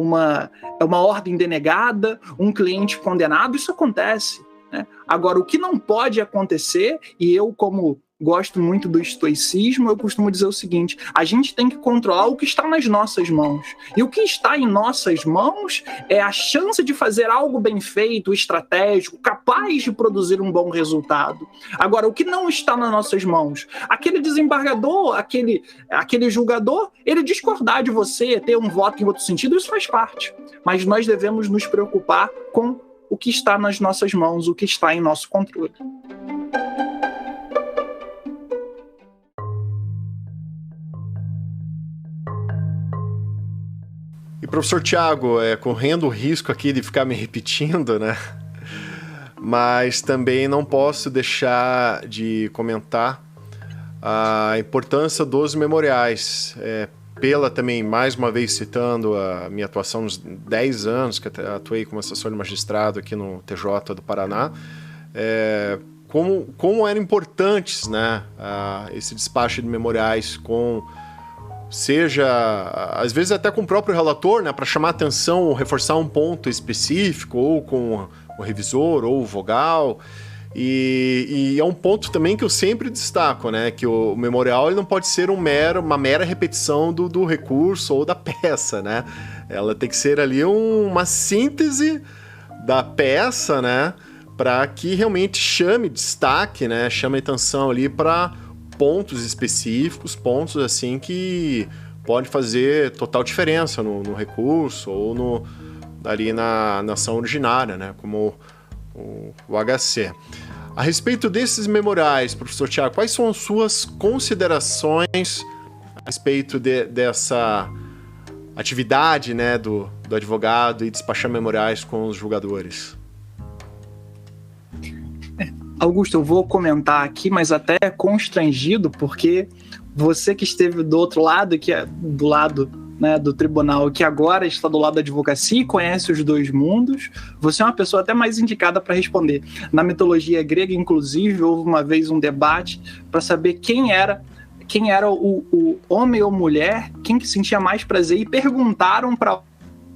ordem denegada, um cliente condenado, isso acontece, né? Agora, o que não pode acontecer, e eu como gosto muito do estoicismo, eu costumo dizer o seguinte: a gente tem que controlar o que está nas nossas mãos. E o que está em nossas mãos é a chance de fazer algo bem feito, estratégico, capaz de produzir um bom resultado. Agora, o que não está nas nossas mãos? Aquele desembargador, aquele julgador, ele discordar de você, ter um voto em outro sentido, isso faz parte. Mas nós devemos nos preocupar com o que está nas nossas mãos, o que está em nosso controle. E professor Tiago, correndo o risco aqui de ficar me repetindo, né? Mas também não posso deixar de comentar a importância dos memoriais. Pela também, mais uma vez citando a minha atuação nos 10 anos que atuei como assessor de magistrado aqui no TJ do Paraná, como eram importantes, né, esse despacho de memoriais seja, às vezes até com o próprio relator, né, para chamar atenção ou reforçar um ponto específico, ou com o revisor ou o vogal. E é um ponto também que eu sempre destaco, né? Que o memorial ele não pode ser uma mera repetição do recurso ou da peça, né? Ela tem que ser ali uma síntese da peça, né? Para que realmente chame destaque, né? Chame atenção ali para pontos específicos, pontos assim que pode fazer total diferença no recurso ou ali na ação originária, né? Como o HC. A respeito desses memoriais, professor Tiago, quais são as suas considerações a respeito dessa atividade, né, do advogado e despachar memoriais com os julgadores? Augusto, eu vou comentar aqui, mas até constrangido, porque você que esteve do outro lado, que é do lado, né, do tribunal, que agora está do lado da advocacia e conhece os dois mundos, você é uma pessoa até mais indicada para responder. Na mitologia grega, inclusive, houve uma vez um debate para saber quem era o homem ou mulher, quem que sentia mais prazer, e perguntaram para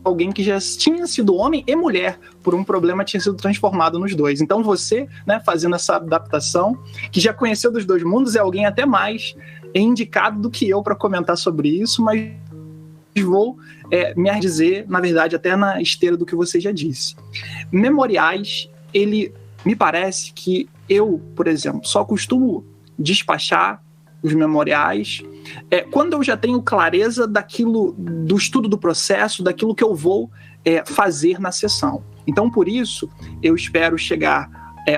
alguém que já tinha sido homem e mulher, por um problema tinha sido transformado nos dois. Então você, né, fazendo essa adaptação, que já conheceu dos dois mundos, é alguém até mais indicado do que eu para comentar sobre isso, mas vou me dizer, na verdade, até na esteira do que você já disse. Memoriais, ele me parece que eu, por exemplo, só costumo despachar os memoriais quando eu já tenho clareza daquilo, do estudo do processo, daquilo que eu vou fazer na sessão. Então, por isso, eu espero chegar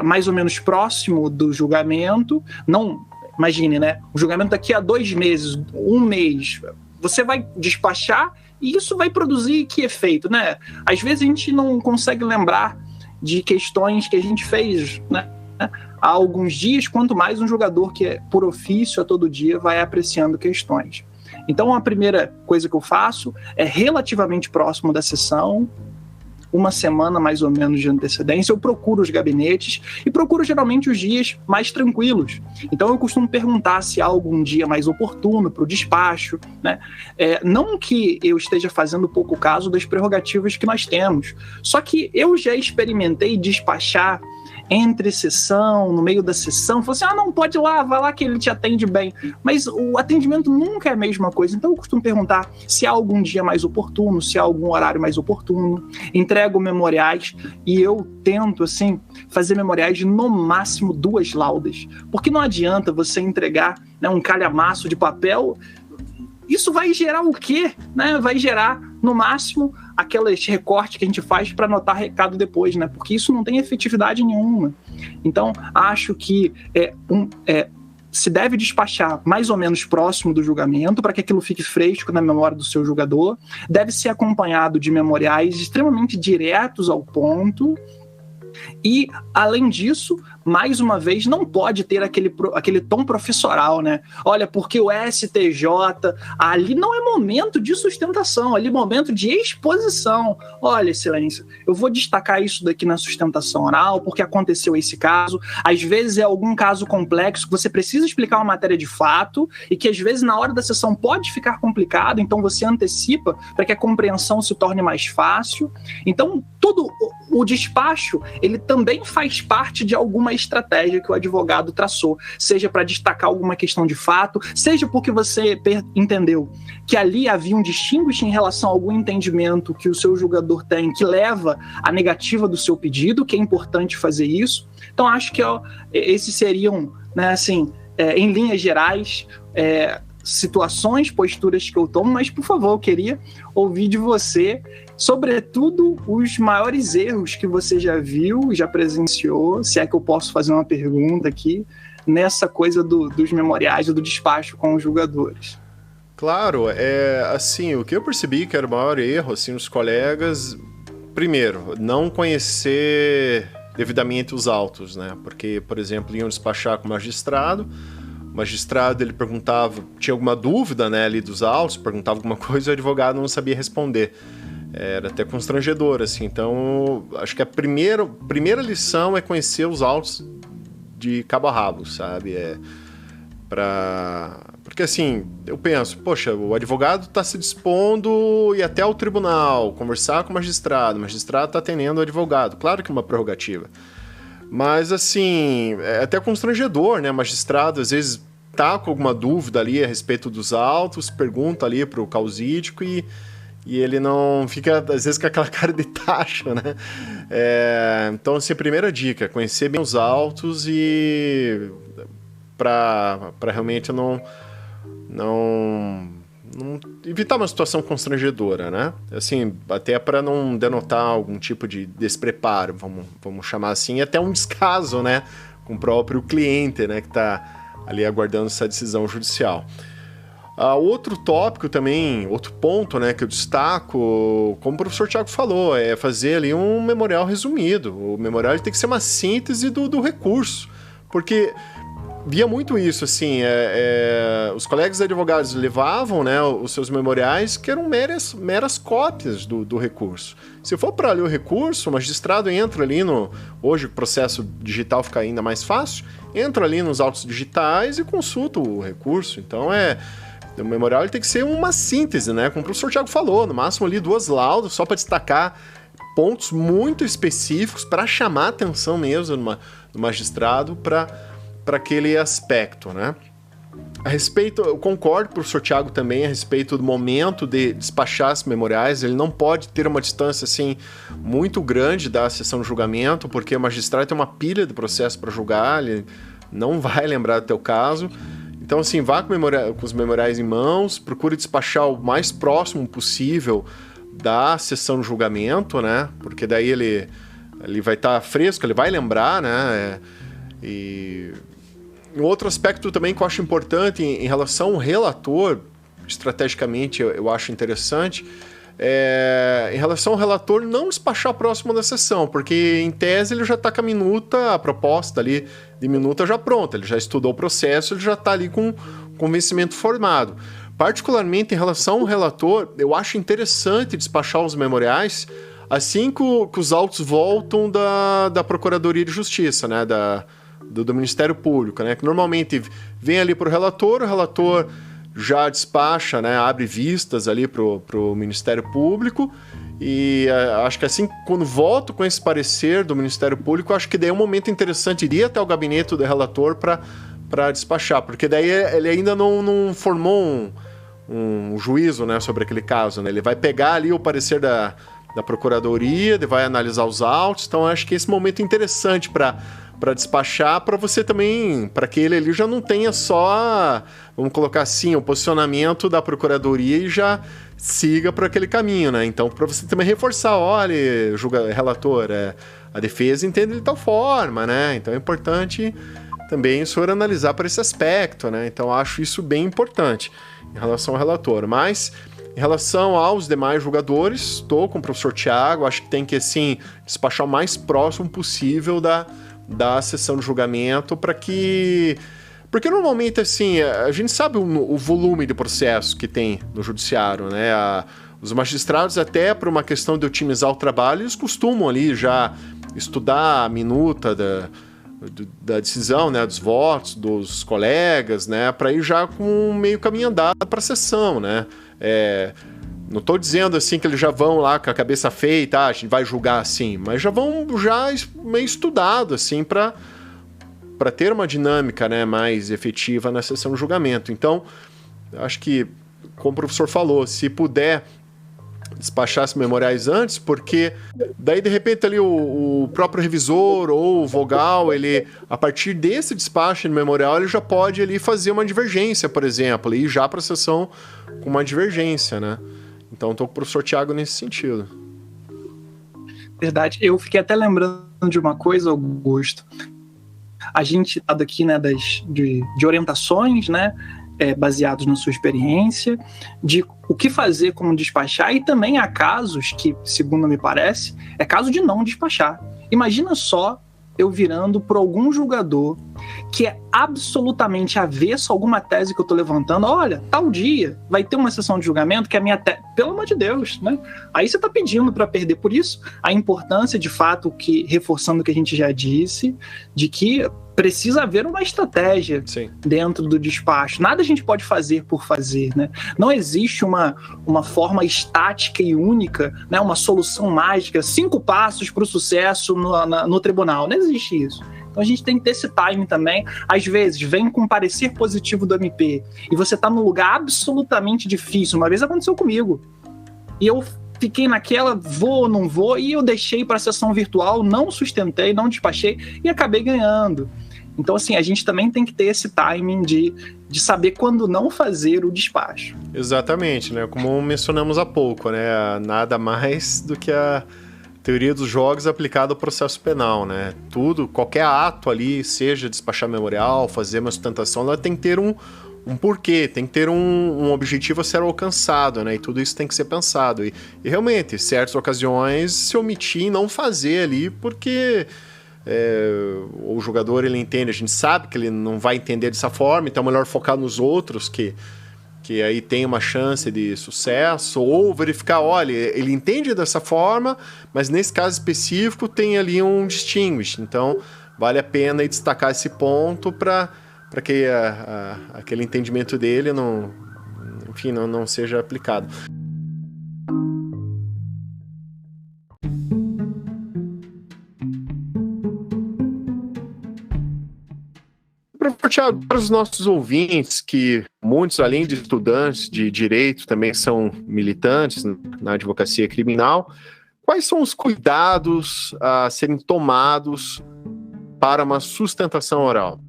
mais ou menos próximo do julgamento. Não, imagine, né? O julgamento daqui a 2 meses, 1 mês, você vai despachar e isso vai produzir que efeito, né? Às vezes a gente não consegue lembrar de questões que a gente fez, né, há alguns dias, quanto mais um jogador que por ofício a todo dia vai apreciando questões. Então a primeira coisa que eu faço é relativamente próximo da sessão, 1 semana mais ou menos de antecedência, eu procuro os gabinetes e procuro geralmente os dias mais tranquilos. Então eu costumo perguntar se há algum dia mais oportuno para o despacho, né? Não que eu esteja fazendo pouco caso das prerrogativas que nós temos, só que eu já experimentei despachar entre sessão, no meio da sessão, falou assim, não, pode ir lá, vai lá que ele te atende bem. Mas o atendimento nunca é a mesma coisa. Então eu costumo perguntar se há algum dia mais oportuno, se há algum horário mais oportuno. Entrego memoriais e eu tento, assim, fazer memoriais de no máximo 2 laudas. Porque não adianta você entregar, né, um calhamaço de papel. Isso vai gerar o quê? Né? Vai gerar, no máximo, aqueles recortes que a gente faz para anotar recado depois, né? Porque isso não tem efetividade nenhuma. Então, acho que se deve despachar mais ou menos próximo do julgamento para que aquilo fique fresco na memória do seu julgador. Deve ser acompanhado de memoriais extremamente diretos ao ponto. E, além disso, mais uma vez, não pode ter aquele tom professoral, né? Olha, porque o STJ, ali não é momento de sustentação, ali é momento de exposição. Olha, excelência, eu vou destacar isso daqui na sustentação oral, porque aconteceu esse caso. Às vezes é algum caso complexo que você precisa explicar uma matéria de fato e que, às vezes, na hora da sessão pode ficar complicado, então você antecipa para que a compreensão se torne mais fácil. Então, todo o despacho, ele também faz parte de alguma estratégia que o advogado traçou, seja para destacar alguma questão de fato, seja porque você entendeu que ali havia um distinguish em relação a algum entendimento que o seu julgador tem, que leva à negativa do seu pedido, que é importante fazer isso. Então, acho que esses seriam, né, assim, em linhas gerais, situações, posturas que eu tomo, mas, por favor, eu queria ouvir de você, sobretudo, os maiores erros que você já viu, já presenciou, se é que eu posso fazer uma pergunta aqui, nessa coisa dos memoriais, do despacho com os julgadores. Claro, assim, o que eu percebi que era o maior erro, assim, nos colegas, primeiro, não conhecer devidamente os autos, né, porque, por exemplo, iam despachar com o magistrado, ele perguntava, tinha alguma dúvida, né, ali dos autos, perguntava alguma coisa e o advogado não sabia responder. Era até constrangedor, assim. Então, acho que a primeira lição é conhecer os autos de cabo a rabo, sabe? Porque, assim, eu penso, poxa, o advogado está se dispondo a ir até o tribunal, conversar com o magistrado está atendendo o advogado. Claro que é uma prerrogativa. Mas, assim, é até constrangedor, né? Magistrado, às vezes, tá com alguma dúvida ali a respeito dos autos, pergunta ali pro causídico e ele não fica, às vezes, com aquela cara de taxa, né? Então, assim, a primeira dica, conhecer bem os autos e para realmente não evitar uma situação constrangedora, né? Assim, até para não denotar algum tipo de despreparo, vamos chamar assim, até um descaso, né? Com o próprio cliente, né? Que está ali aguardando essa decisão judicial. Outro tópico também, outro ponto, né, que eu destaco, como o professor Tiago falou, é fazer ali um memorial resumido. O memorial tem que ser uma síntese do recurso, porque via muito isso, assim, os colegas advogados levavam, né, os seus memoriais que eram meras cópias do recurso. Se for para ler o recurso, o magistrado entra ali hoje o processo digital fica ainda mais fácil, entra ali nos autos digitais e consulta o recurso. Então o memorial ele tem que ser uma síntese, né, como o professor Tiago falou, no máximo ali 2 laudas, só para destacar pontos muito específicos para chamar a atenção mesmo do magistrado para aquele aspecto, né? A respeito, eu concordo com o professor Tiago também a respeito do momento de despachar os memoriais. Ele não pode ter uma distância assim muito grande da sessão de julgamento, porque o magistrado tem uma pilha de processo para julgar, ele não vai lembrar do teu caso. Então, assim, vá com os memoriais em mãos, procure despachar o mais próximo possível da sessão de julgamento, né? Porque daí ele vai estar fresco, ele vai lembrar, né? E um outro aspecto também que eu acho importante em relação ao relator, estrategicamente eu acho interessante, em relação ao relator não despachar próximo da sessão, porque em tese ele já está com a proposta ali de minuta já pronta, ele já estudou o processo, ele já está ali com convencimento formado. Particularmente em relação ao relator, eu acho interessante despachar os memoriais assim que os autos voltam da Procuradoria de Justiça, né, do Ministério Público, né, que normalmente vem ali para o relator já despacha, né, abre vistas ali pro Ministério Público e acho que assim, quando volto com esse parecer do Ministério Público, acho que daí é um momento interessante de ir até o gabinete do relator para despachar, porque daí ele ainda não formou um juízo, né, sobre aquele caso, né, ele vai pegar ali o parecer da Procuradoria, ele vai analisar os autos, então acho que esse momento é interessante para despachar, para você também, para que ele ali já não tenha só, vamos colocar assim, o posicionamento da Procuradoria e já siga por aquele caminho, né? Então, para você também reforçar, olha, relator, a defesa entende de tal forma, né? Então é importante também o senhor analisar por esse aspecto, né? Então acho isso bem importante em relação ao relator. Mas em relação aos demais julgadores, estou com o professor Tiago, acho que tem que, assim, despachar o mais próximo possível da sessão de julgamento porque normalmente, assim, a gente sabe o volume de processo que tem no judiciário, né? Os magistrados, até por uma questão de otimizar o trabalho, eles costumam ali já estudar a minuta da decisão, né? Dos votos, dos colegas, né? Para ir já com meio caminho andado para a sessão, né? Não estou dizendo assim que eles já vão lá com a cabeça feita, a gente vai julgar assim, mas já vão meio estudado assim para ter uma dinâmica, né, mais efetiva na sessão de julgamento. Então, acho que, como o professor falou, se puder despachar esses memoriais antes, porque daí de repente ali o próprio revisor ou o vogal, ele, a partir desse despacho de memorial, ele já pode ali fazer uma divergência, por exemplo, e ir já para a sessão com uma divergência, né? Então, estou com o professor Tiago nesse sentido. Verdade. Eu fiquei até lembrando de uma coisa, Augusto. A gente está aqui, né, de orientações, né, baseados na sua experiência, de o que fazer, como despachar, e também há casos que, segundo me parece, é caso de não despachar. Imagina só eu virando por algum julgador que é absolutamente avesso a alguma tese que eu estou levantando. Olha, tal dia vai ter uma sessão de julgamento que a minha tese... Pelo amor de Deus, né? Aí você está pedindo para perder. Por isso, a importância, de fato, reforçando o que a gente já disse, de que precisa haver uma estratégia dentro do despacho. Nada a gente pode fazer por fazer, né? Não existe uma forma estática e única, né? Uma solução mágica, 5 passos para o sucesso no tribunal. Não existe isso. Então a gente tem que ter esse timing também. Às vezes, vem com um parecer positivo do MP e você está num lugar absolutamente difícil. Uma vez aconteceu comigo. E eu fiquei naquela, vou ou não vou, e eu deixei para a sessão virtual, não sustentei, não despachei e acabei ganhando. Então, assim, a gente também tem que ter esse timing de saber quando não fazer o despacho. Exatamente, né? Como mencionamos há pouco, né? Nada mais do que a teoria dos jogos aplicada ao processo penal, né? Tudo, qualquer ato ali, seja despachar memorial, fazer uma sustentação, ela tem que ter um porquê, tem que ter um objetivo a ser alcançado, né? E tudo isso tem que ser pensado. E realmente, em certas ocasiões, se omitir e não fazer ali, porque o jogador, ele entende, a gente sabe que ele não vai entender dessa forma, então é melhor focar nos outros que aí tem uma chance de sucesso, ou verificar, olha, ele entende dessa forma, mas nesse caso específico tem ali um distinguish, então vale a pena aí destacar esse ponto para que aquele entendimento dele não seja aplicado. Tiago, para os nossos ouvintes, que muitos, além de estudantes de direito, também são militantes na advocacia criminal, quais são os cuidados a serem tomados para uma sustentação oral?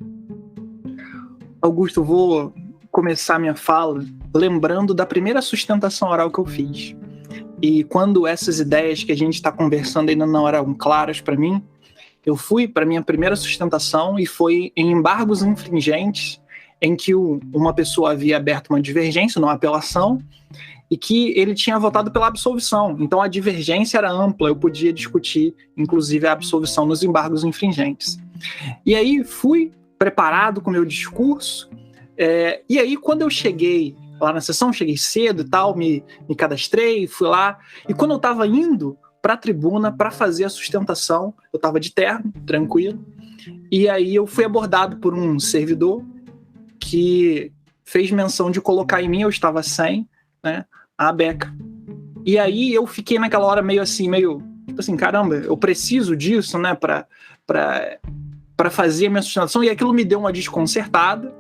Augusto, vou começar minha fala lembrando da primeira sustentação oral que eu fiz. E quando essas ideias que a gente está conversando ainda não eram claras para mim, eu fui para minha primeira sustentação e foi em embargos infringentes, em que uma pessoa havia aberto uma divergência, uma apelação, e que ele tinha votado pela absolvição. Então a divergência era ampla, eu podia discutir, inclusive, a absolvição nos embargos infringentes. E aí fui preparado com o meu discurso, e aí quando eu cheguei lá na sessão, cheguei cedo e tal, me cadastrei, fui lá, e quando eu estava indo para a tribuna para fazer a sustentação, eu estava de terno, tranquilo, e aí eu fui abordado por um servidor que fez menção de colocar em mim, eu estava sem, né, a beca. E aí eu fiquei naquela hora meio tipo assim, caramba, eu preciso disso, né, para fazer a minha sustentação, e aquilo me deu uma desconcertada,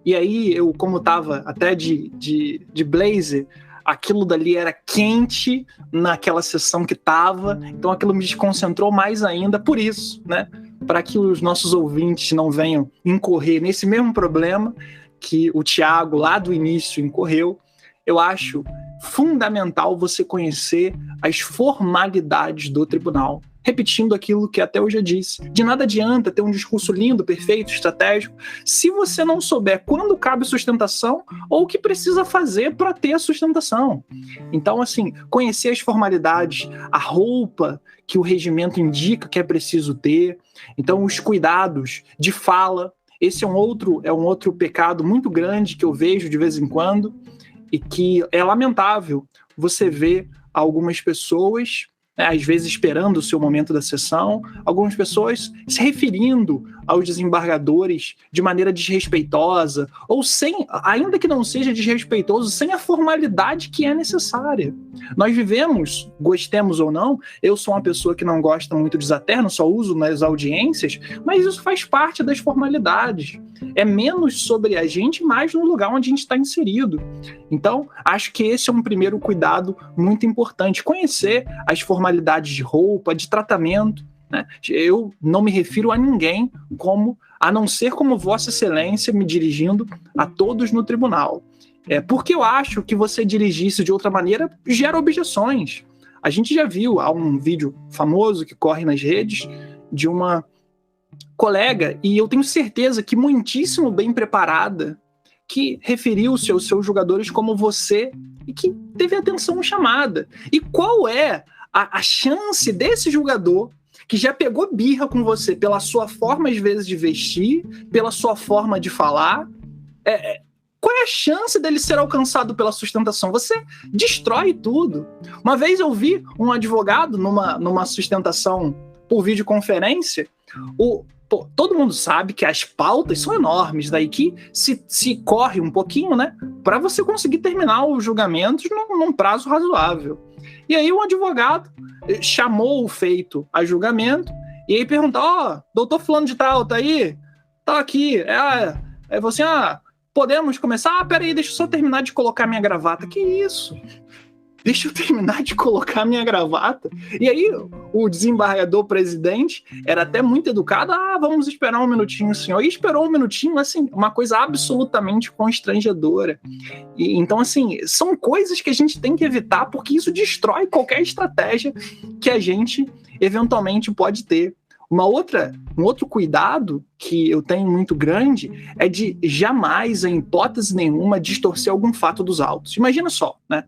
e aí eu, como estava até de blazer, aquilo dali era quente naquela sessão que estava, então aquilo me desconcentrou mais ainda por isso, né? Para que os nossos ouvintes não venham incorrer nesse mesmo problema que o Tiago lá do início incorreu, eu acho fundamental você conhecer as formalidades do tribunal. Repetindo aquilo que até eu já disse. De nada adianta ter um discurso lindo, perfeito, estratégico, se você não souber quando cabe sustentação ou o que precisa fazer para ter a sustentação. Então, assim, conhecer as formalidades, a roupa que o regimento indica que é preciso ter. Então, os cuidados de fala. Esse é um outro pecado muito grande que eu vejo de vez em quando e que é lamentável você ver algumas pessoas, né, às vezes esperando o seu momento da sessão, algumas pessoas se referindo aos desembargadores de maneira desrespeitosa, ou sem, ainda que não seja desrespeitoso, sem a formalidade que é necessária. Nós vivemos, gostemos ou não, eu sou uma pessoa que não gosta muito de desaterno, só uso nas audiências, mas isso faz parte das formalidades. É menos sobre a gente, mais no lugar onde a gente está inserido. Então, acho que esse é um primeiro cuidado muito importante, conhecer as formalidades de roupa, de tratamento, né? Eu não me refiro a ninguém a não ser como Vossa Excelência me dirigindo a todos no tribunal. Porque eu acho que você dirigir isso de outra maneira gera objeções. A gente já viu, há um vídeo famoso que corre nas redes de uma colega, e eu tenho certeza que muitíssimo bem preparada, que referiu-se aos seus jogadores como você e que teve atenção chamada. E qual é a chance desse jogador que já pegou birra com você pela sua forma, às vezes, de vestir, pela sua forma de falar? Qual é a chance dele ser alcançado pela sustentação? Você destrói tudo. Uma vez eu vi um advogado numa sustentação por videoconferência, pô, todo mundo sabe que as pautas são enormes, daí que se corre um pouquinho, né, para você conseguir terminar os julgamentos num prazo razoável. E aí o advogado chamou o feito a julgamento e aí perguntou, doutor fulano de tal, tá aí? Tá aqui. Aí você, podemos começar? Peraí, deixa eu só terminar de colocar minha gravata. Que isso? Deixa eu terminar de colocar minha gravata. E aí, o desembargador presidente era até muito educado. Vamos esperar um minutinho, senhor. E esperou um minutinho, assim, uma coisa absolutamente constrangedora. Então, assim, são coisas que a gente tem que evitar, porque isso destrói qualquer estratégia que a gente eventualmente pode ter. Um outro cuidado que eu tenho muito grande é de jamais, em hipótese nenhuma, distorcer algum fato dos autos. Imagina só, né?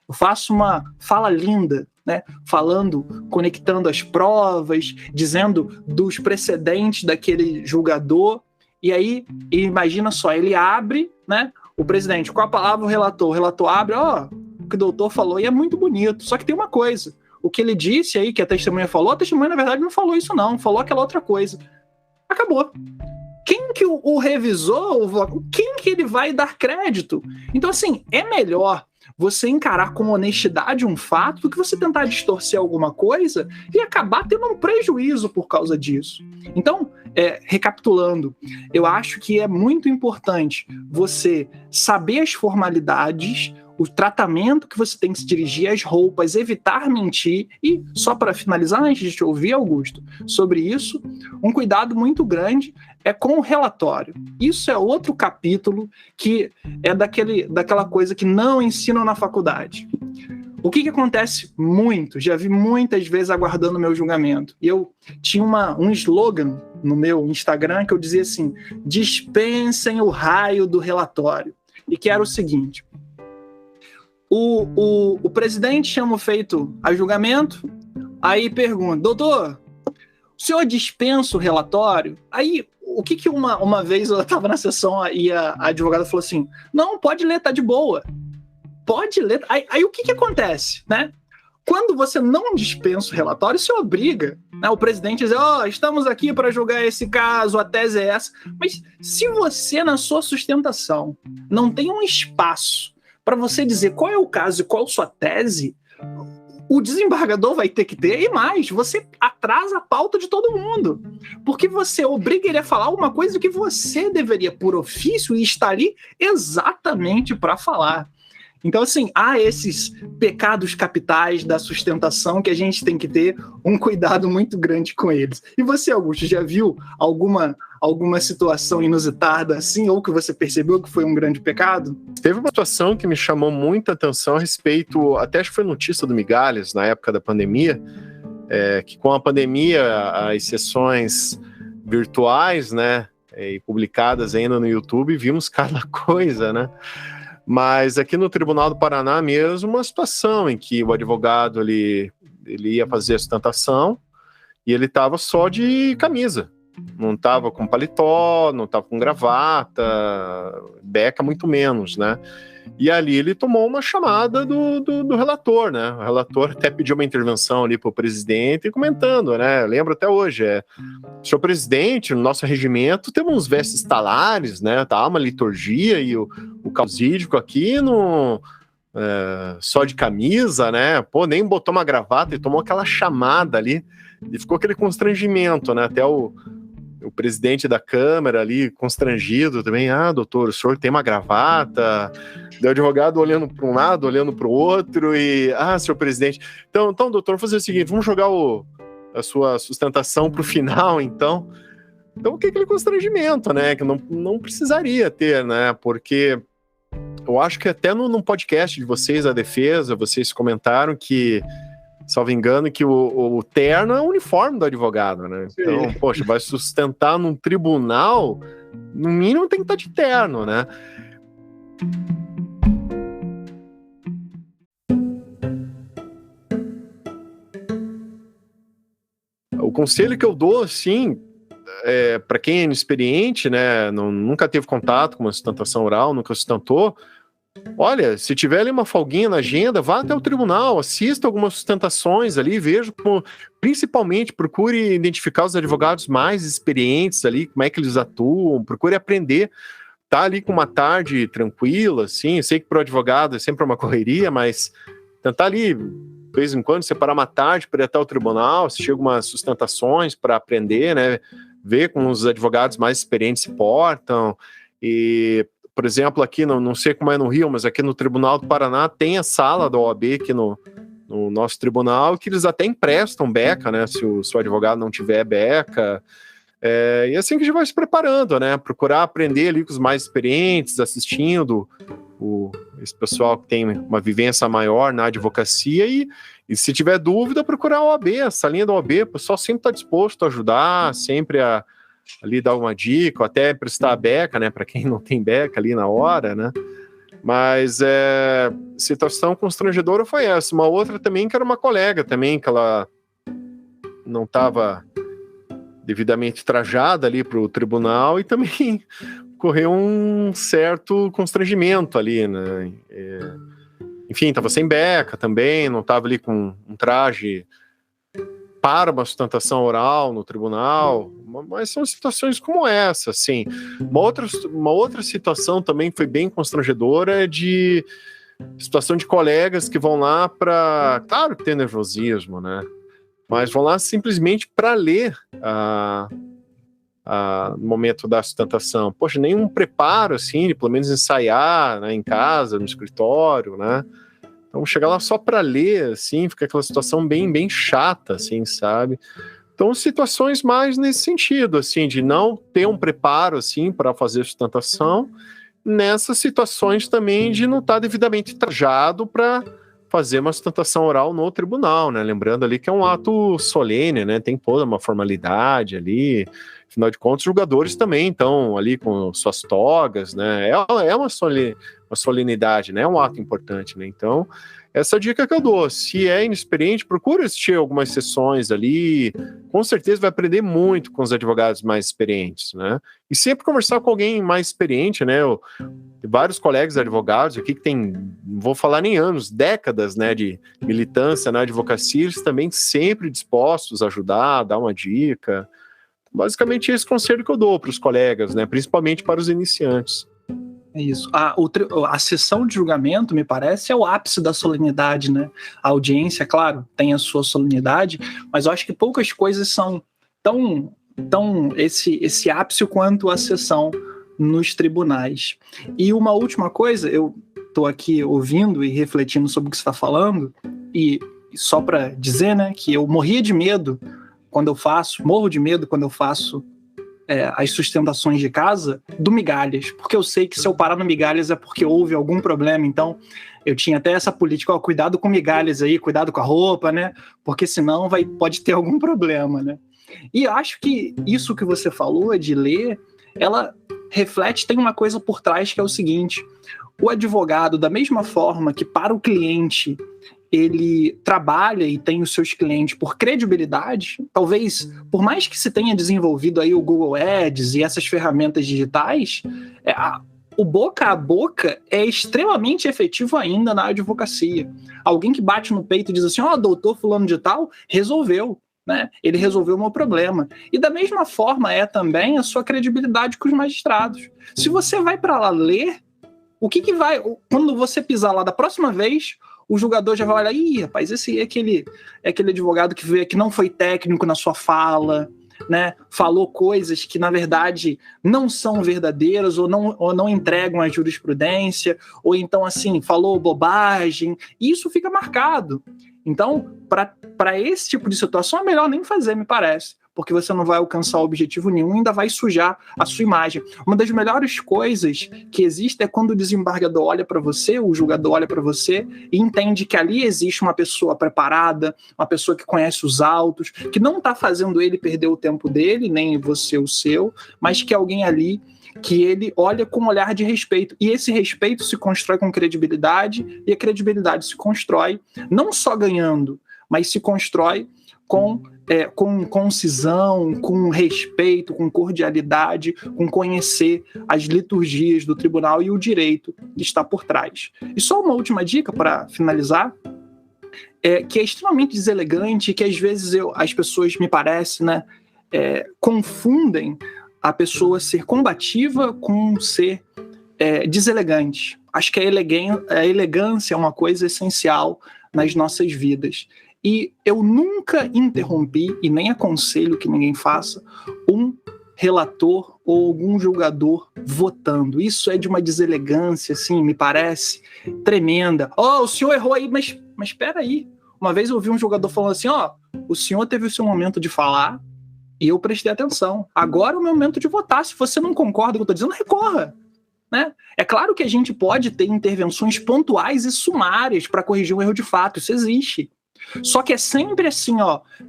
Eu faço uma fala linda, né? Falando, conectando as provas, dizendo dos precedentes daquele julgador, e aí, imagina só, ele abre, né? O presidente, com a palavra o relator abre, o que o doutor falou, e é muito bonito, só que tem uma coisa, o que ele disse aí, que a testemunha falou, a testemunha na verdade não falou isso não, falou aquela outra coisa. Acabou. Quem que o revisor, quem que ele vai dar crédito? Então assim, é melhor você encarar com honestidade um fato do que você tentar distorcer alguma coisa e acabar tendo um prejuízo por causa disso. Então, recapitulando, eu acho que é muito importante você saber as formalidades, o tratamento que você tem que se dirigir, as roupas, evitar mentir e, só para finalizar, antes de te ouvir, Augusto, sobre isso, um cuidado muito grande é com o relatório. Isso é outro capítulo que é daquela coisa que não ensinam na faculdade. O que acontece muito, já vi muitas vezes aguardando o meu julgamento, e eu tinha um slogan no meu Instagram que eu dizia assim, dispensem o raio do relatório, e que era o seguinte, o presidente chama o feito a julgamento, aí pergunta, doutor, o senhor dispensa o relatório? Aí, o que uma vez eu estava na sessão e a advogada falou assim, não, pode ler, tá de boa. Pode ler. Aí o que acontece, né? Quando você não dispensa o relatório, você obriga, né, o presidente a dizer, estamos aqui para julgar esse caso, a tese é essa. Mas se você, na sua sustentação, não tem um espaço para você dizer qual é o caso e qual a sua tese, o desembargador vai ter que ter, e mais, você atrasa a pauta de todo mundo, porque você obriga ele a falar uma coisa que você deveria, por ofício, estar ali exatamente para falar. Então, assim, há esses pecados capitais da sustentação que a gente tem que ter um cuidado muito grande com eles. E você, Augusto, já viu alguma situação inusitada assim, ou que você percebeu que foi um grande pecado? Teve uma situação que me chamou muita atenção a respeito, até acho que foi notícia do Migalhas, na época da pandemia, que com a pandemia, as sessões virtuais, né, e publicadas ainda no YouTube, vimos cada coisa, né? Mas aqui no Tribunal do Paraná mesmo, uma situação em que o advogado ele ia fazer a sustentação e ele estava só de camisa. Não estava com paletó, não estava com gravata, beca muito menos, né? E ali ele tomou uma chamada do relator, né? O relator até pediu uma intervenção ali para o presidente comentando, né? Eu lembro até hoje, senhor presidente, no nosso regimento temos vestes talares, né? Tá uma liturgia e o causídico aqui só de camisa, né? Pô, nem botou uma gravata e tomou aquela chamada ali e ficou aquele constrangimento, né? Até o presidente da Câmara ali, constrangido também, doutor, o senhor tem uma gravata? O advogado olhando para um lado, olhando para o outro e, senhor presidente, então, doutor, vamos fazer o seguinte, vamos jogar a sua sustentação para o final, então o que é aquele constrangimento, né, que não precisaria ter, né, porque eu acho que até no podcast de vocês, a defesa, vocês comentaram que, salvo engano, que o terno é o uniforme do advogado, né? Então, poxa, vai sustentar num tribunal, no mínimo tem que estar de terno, né? O conselho que eu dou, assim, para quem é inexperiente, né, nunca teve contato com uma sustentação oral, nunca sustentou, olha, se tiver ali uma folguinha na agenda, vá até o tribunal, assista algumas sustentações ali, veja, principalmente procure identificar os advogados mais experientes ali, como é que eles atuam, procure aprender, tá ali com uma tarde tranquila, assim, eu sei que para o advogado é sempre uma correria, mas tentar ali, de vez em quando, separar uma tarde para ir até o tribunal, assistir algumas sustentações para aprender, né, ver como os advogados mais experientes se portam. E, por exemplo, aqui, não sei como é no Rio, mas aqui no Tribunal do Paraná tem a sala da OAB aqui no nosso tribunal, que eles até emprestam beca, né, se o advogado não tiver beca. E assim que a gente vai se preparando, né, procurar aprender ali com os mais experientes, assistindo esse pessoal que tem uma vivência maior na advocacia, e se tiver dúvida, procurar a OAB, a salinha da OAB, o pessoal sempre está disposto a ajudar, sempre a ali dar uma dica, ou até prestar a beca, né, para quem não tem beca ali na hora, né, mas situação constrangedora foi essa. Uma outra também, que era uma colega também, que ela não estava devidamente trajada ali para o tribunal, e também correu um certo constrangimento ali, né, enfim, estava sem beca também, não estava ali com um traje para uma sustentação oral no tribunal, mas são situações como essa, assim. Uma outra situação também foi bem constrangedora, de situação de colegas que vão lá para, claro que tem nervosismo, né, mas vão lá simplesmente para ler no momento da sustentação. Poxa, nenhum preparo, assim, de pelo menos ensaiar, né, em casa, no escritório, né. Então, chegar lá só para ler, assim, fica aquela situação bem, bem chata, assim, sabe? Então, situações mais nesse sentido, assim, de não ter um preparo, assim, para fazer sustentação, nessas situações também de não estar devidamente trajado para fazer uma sustentação oral no tribunal, né? Lembrando ali que é um ato solene, né? Tem toda uma formalidade ali. Afinal de contas, os julgadores também estão ali com suas togas, né? É uma solenidade, né? É um ato importante, né? Então, essa dica que eu dou: se é inexperiente, procura assistir algumas sessões ali, com certeza vai aprender muito com os advogados mais experientes, né? E sempre conversar com alguém mais experiente, né? Tem vários colegas advogados aqui que tem, não vou falar nem anos, décadas, né, de militância na advocacia, eles também sempre dispostos a ajudar, a dar uma dica. Basicamente esse conselho que eu dou para os colegas, né, principalmente para os iniciantes. É isso. A sessão de julgamento, me parece, é o ápice da solenidade, né? A audiência, claro, tem a sua solenidade, mas eu acho que poucas coisas são tão esse ápice quanto a sessão nos tribunais. E uma última coisa, eu estou aqui ouvindo e refletindo sobre o que você está falando, e só para dizer, né, que eu morro de medo quando eu faço as sustentações de casa do migalhas, porque eu sei que se eu parar no migalhas é porque houve algum problema. Então eu tinha até essa política, cuidado com migalhas aí, cuidado com a roupa, né, porque senão pode ter algum problema, né. E acho que isso que você falou de ler, ela reflete, tem uma coisa por trás que é o seguinte: o advogado, da mesma forma que para o cliente ele trabalha e tem os seus clientes por credibilidade, talvez, por mais que se tenha desenvolvido aí o Google Ads e essas ferramentas digitais, o boca a boca é extremamente efetivo ainda na advocacia. Alguém que bate no peito e diz assim: doutor fulano de tal resolveu, né? Ele resolveu o meu problema. E da mesma forma é também a sua credibilidade com os magistrados. Se você vai para lá ler, o que vai... Quando você pisar lá da próxima vez, o julgador já vai olhar: ih, rapaz, esse é aquele advogado que veio, que não foi técnico na sua fala, né? Falou coisas que, na verdade, não são verdadeiras ou não entregam a jurisprudência, ou então, assim, falou bobagem. E isso fica marcado. Então, para esse tipo de situação, é melhor nem fazer, me parece, porque você não vai alcançar objetivo nenhum e ainda vai sujar a sua imagem. Uma das melhores coisas que existe é quando o desembargador olha para você, o julgador olha para você e entende que ali existe uma pessoa preparada, uma pessoa que conhece os autos, que não está fazendo ele perder o tempo dele, nem você o seu, mas que é alguém ali que ele olha com um olhar de respeito. E esse respeito se constrói com credibilidade, e a credibilidade se constrói não só ganhando, mas se constrói com com concisão, com respeito, com cordialidade, com conhecer as liturgias do tribunal e o direito que está por trás. E só uma última dica para finalizar, que é extremamente deselegante, que às vezes as pessoas, me parece, né, confundem a pessoa ser combativa com ser deselegante. Acho que a elegância é uma coisa essencial nas nossas vidas. E eu nunca interrompi, e nem aconselho que ninguém faça, um relator ou algum julgador votando. Isso é de uma deselegância, assim, me parece, tremenda. O senhor errou aí, mas espera aí. Uma vez eu ouvi um julgador falando assim, o senhor teve o seu momento de falar e eu prestei atenção. Agora é o meu momento de votar. Se você não concorda com o que eu estou dizendo, recorra. Né? É claro que a gente pode ter intervenções pontuais e sumárias para corrigir um erro de fato, isso existe. Só que é sempre assim,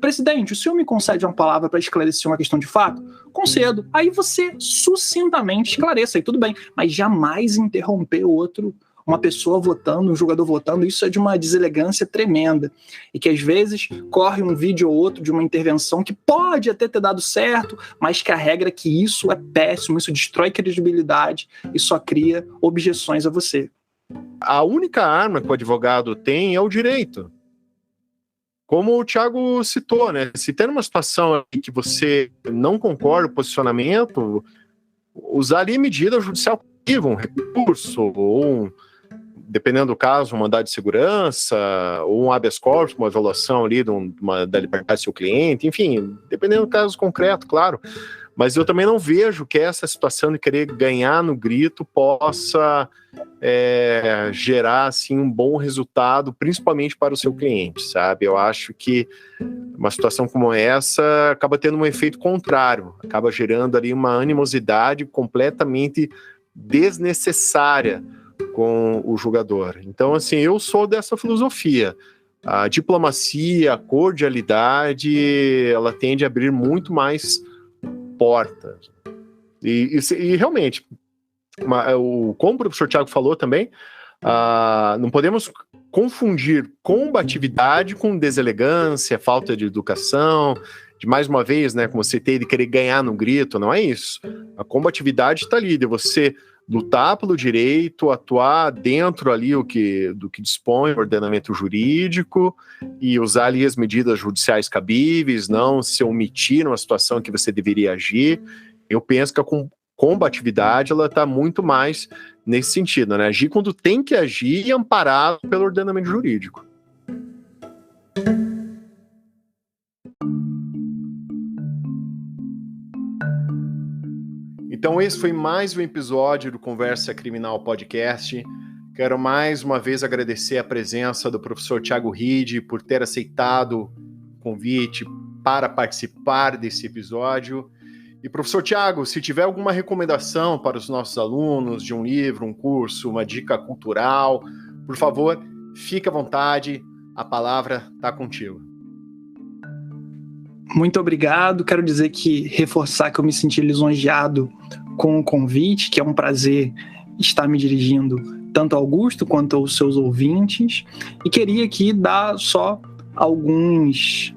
presidente, o senhor me concede uma palavra para esclarecer uma questão de fato? Concedo. Aí você sucintamente esclareça, aí tudo bem, mas jamais interromper o outro, uma pessoa votando, um julgador votando, isso é de uma deselegância tremenda. E que às vezes corre um vídeo ou outro de uma intervenção que pode até ter dado certo, mas que a regra é que isso é péssimo, isso destrói credibilidade e só cria objeções a você. A única arma que o advogado tem é o direito. Como o Thiago citou, né? Se tem uma situação em que você não concorda com o posicionamento, usar ali medida judicial, um recurso, ou dependendo do caso, um mandado de segurança, ou um habeas corpus, uma violação ali da liberdade do seu cliente, enfim, dependendo do caso concreto, claro. Mas eu também não vejo que essa situação de querer ganhar no grito possa gerar assim, um bom resultado, principalmente para o seu cliente, sabe? Eu acho que uma situação como essa acaba tendo um efeito contrário, acaba gerando ali uma animosidade completamente desnecessária com o julgador. Então, assim, eu sou dessa filosofia. A diplomacia, a cordialidade, ela tende a abrir muito mais portas. E realmente, como o professor Thiago falou também, não podemos confundir combatividade com deselegância, falta de educação, de mais uma vez, né, como você tem de querer ganhar no grito, não é isso. A combatividade está ali, de você lutar pelo direito, atuar dentro ali do que dispõe o ordenamento jurídico e usar ali as medidas judiciais cabíveis, não se omitir numa situação que você deveria agir. Eu penso que a combatividade ela está muito mais nesse sentido, né? Agir quando tem que agir e amparado pelo ordenamento jurídico. Então esse foi mais um episódio do Conversa Criminal Podcast. Quero mais uma vez agradecer a presença do professor Thiago Ride por ter aceitado o convite para participar desse episódio. E professor Thiago, se tiver alguma recomendação para os nossos alunos de um livro, um curso, uma dica cultural, por favor, fique à vontade, a palavra está contigo. Muito obrigado, quero reforçar que eu me senti lisonjeado com o convite, que é um prazer estar me dirigindo tanto ao Augusto quanto aos seus ouvintes, e queria aqui dar só alguns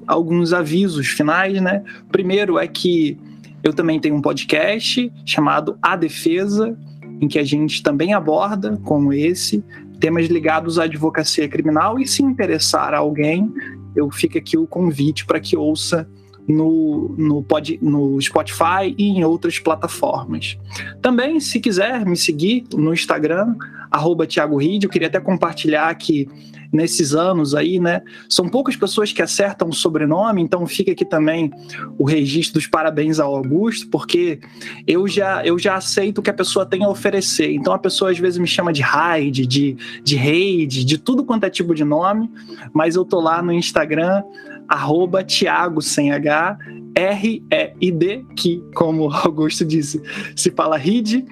avisos finais, né? Primeiro é que eu também tenho um podcast chamado A Defesa, em que a gente também aborda, como esse, temas ligados à advocacia criminal, e se interessar a alguém, fica aqui o convite para que ouça no Spotify e em outras plataformas. Também, se quiser me seguir no Instagram, @Thiago Ride, eu queria até compartilhar que nesses anos aí, né, são poucas pessoas que acertam o sobrenome, então fica aqui também o registro dos parabéns ao Augusto, porque eu já aceito o que a pessoa tem a oferecer. Então a pessoa às vezes me chama de Raide, de Reide, de tudo quanto é tipo de nome, mas eu tô lá no Instagram, @Thiago sem H, R-E-I-D, que, como o Augusto disse, se fala Ride.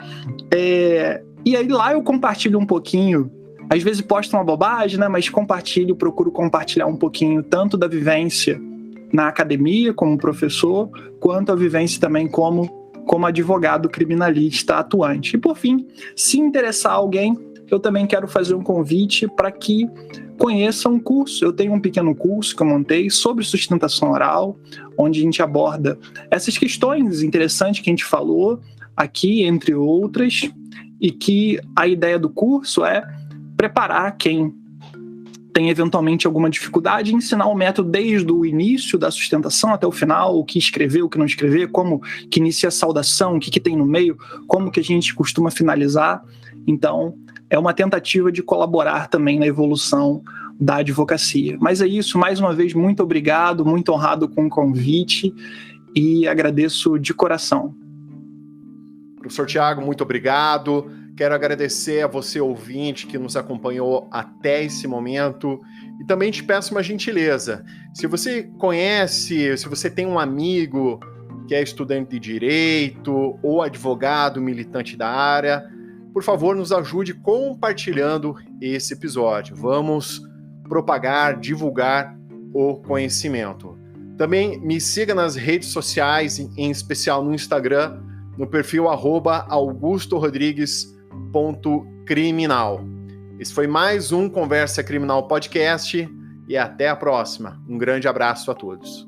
E aí lá eu compartilho um pouquinho, às vezes posto uma bobagem, né, mas procuro compartilhar um pouquinho tanto da vivência na academia como professor, quanto a vivência também como advogado criminalista atuante. E por fim, se interessar alguém, eu também quero fazer um convite para que conheçam um curso. Eu tenho um pequeno curso que eu montei sobre sustentação oral, onde a gente aborda essas questões interessantes que a gente falou aqui, entre outras, e que a ideia do curso é preparar quem tem eventualmente alguma dificuldade, ensinar o método desde o início da sustentação até o final, o que escrever, o que não escrever, como que inicia a saudação, o que tem no meio, como que a gente costuma finalizar. Então, é uma tentativa de colaborar também na evolução da advocacia. Mas é isso, mais uma vez, muito obrigado, muito honrado com o convite e agradeço de coração. Professor Tiago, muito obrigado. Quero agradecer a você, ouvinte, que nos acompanhou até esse momento. E também te peço uma gentileza. Se você conhece, se você tem um amigo que é estudante de direito ou advogado militante da área, por favor, nos ajude compartilhando esse episódio. Vamos propagar, divulgar o conhecimento. Também me siga nas redes sociais, em especial no Instagram, no perfil @augustorodrigues.criminal. Esse foi mais um Conversa Criminal Podcast e até a próxima. Um grande abraço a todos.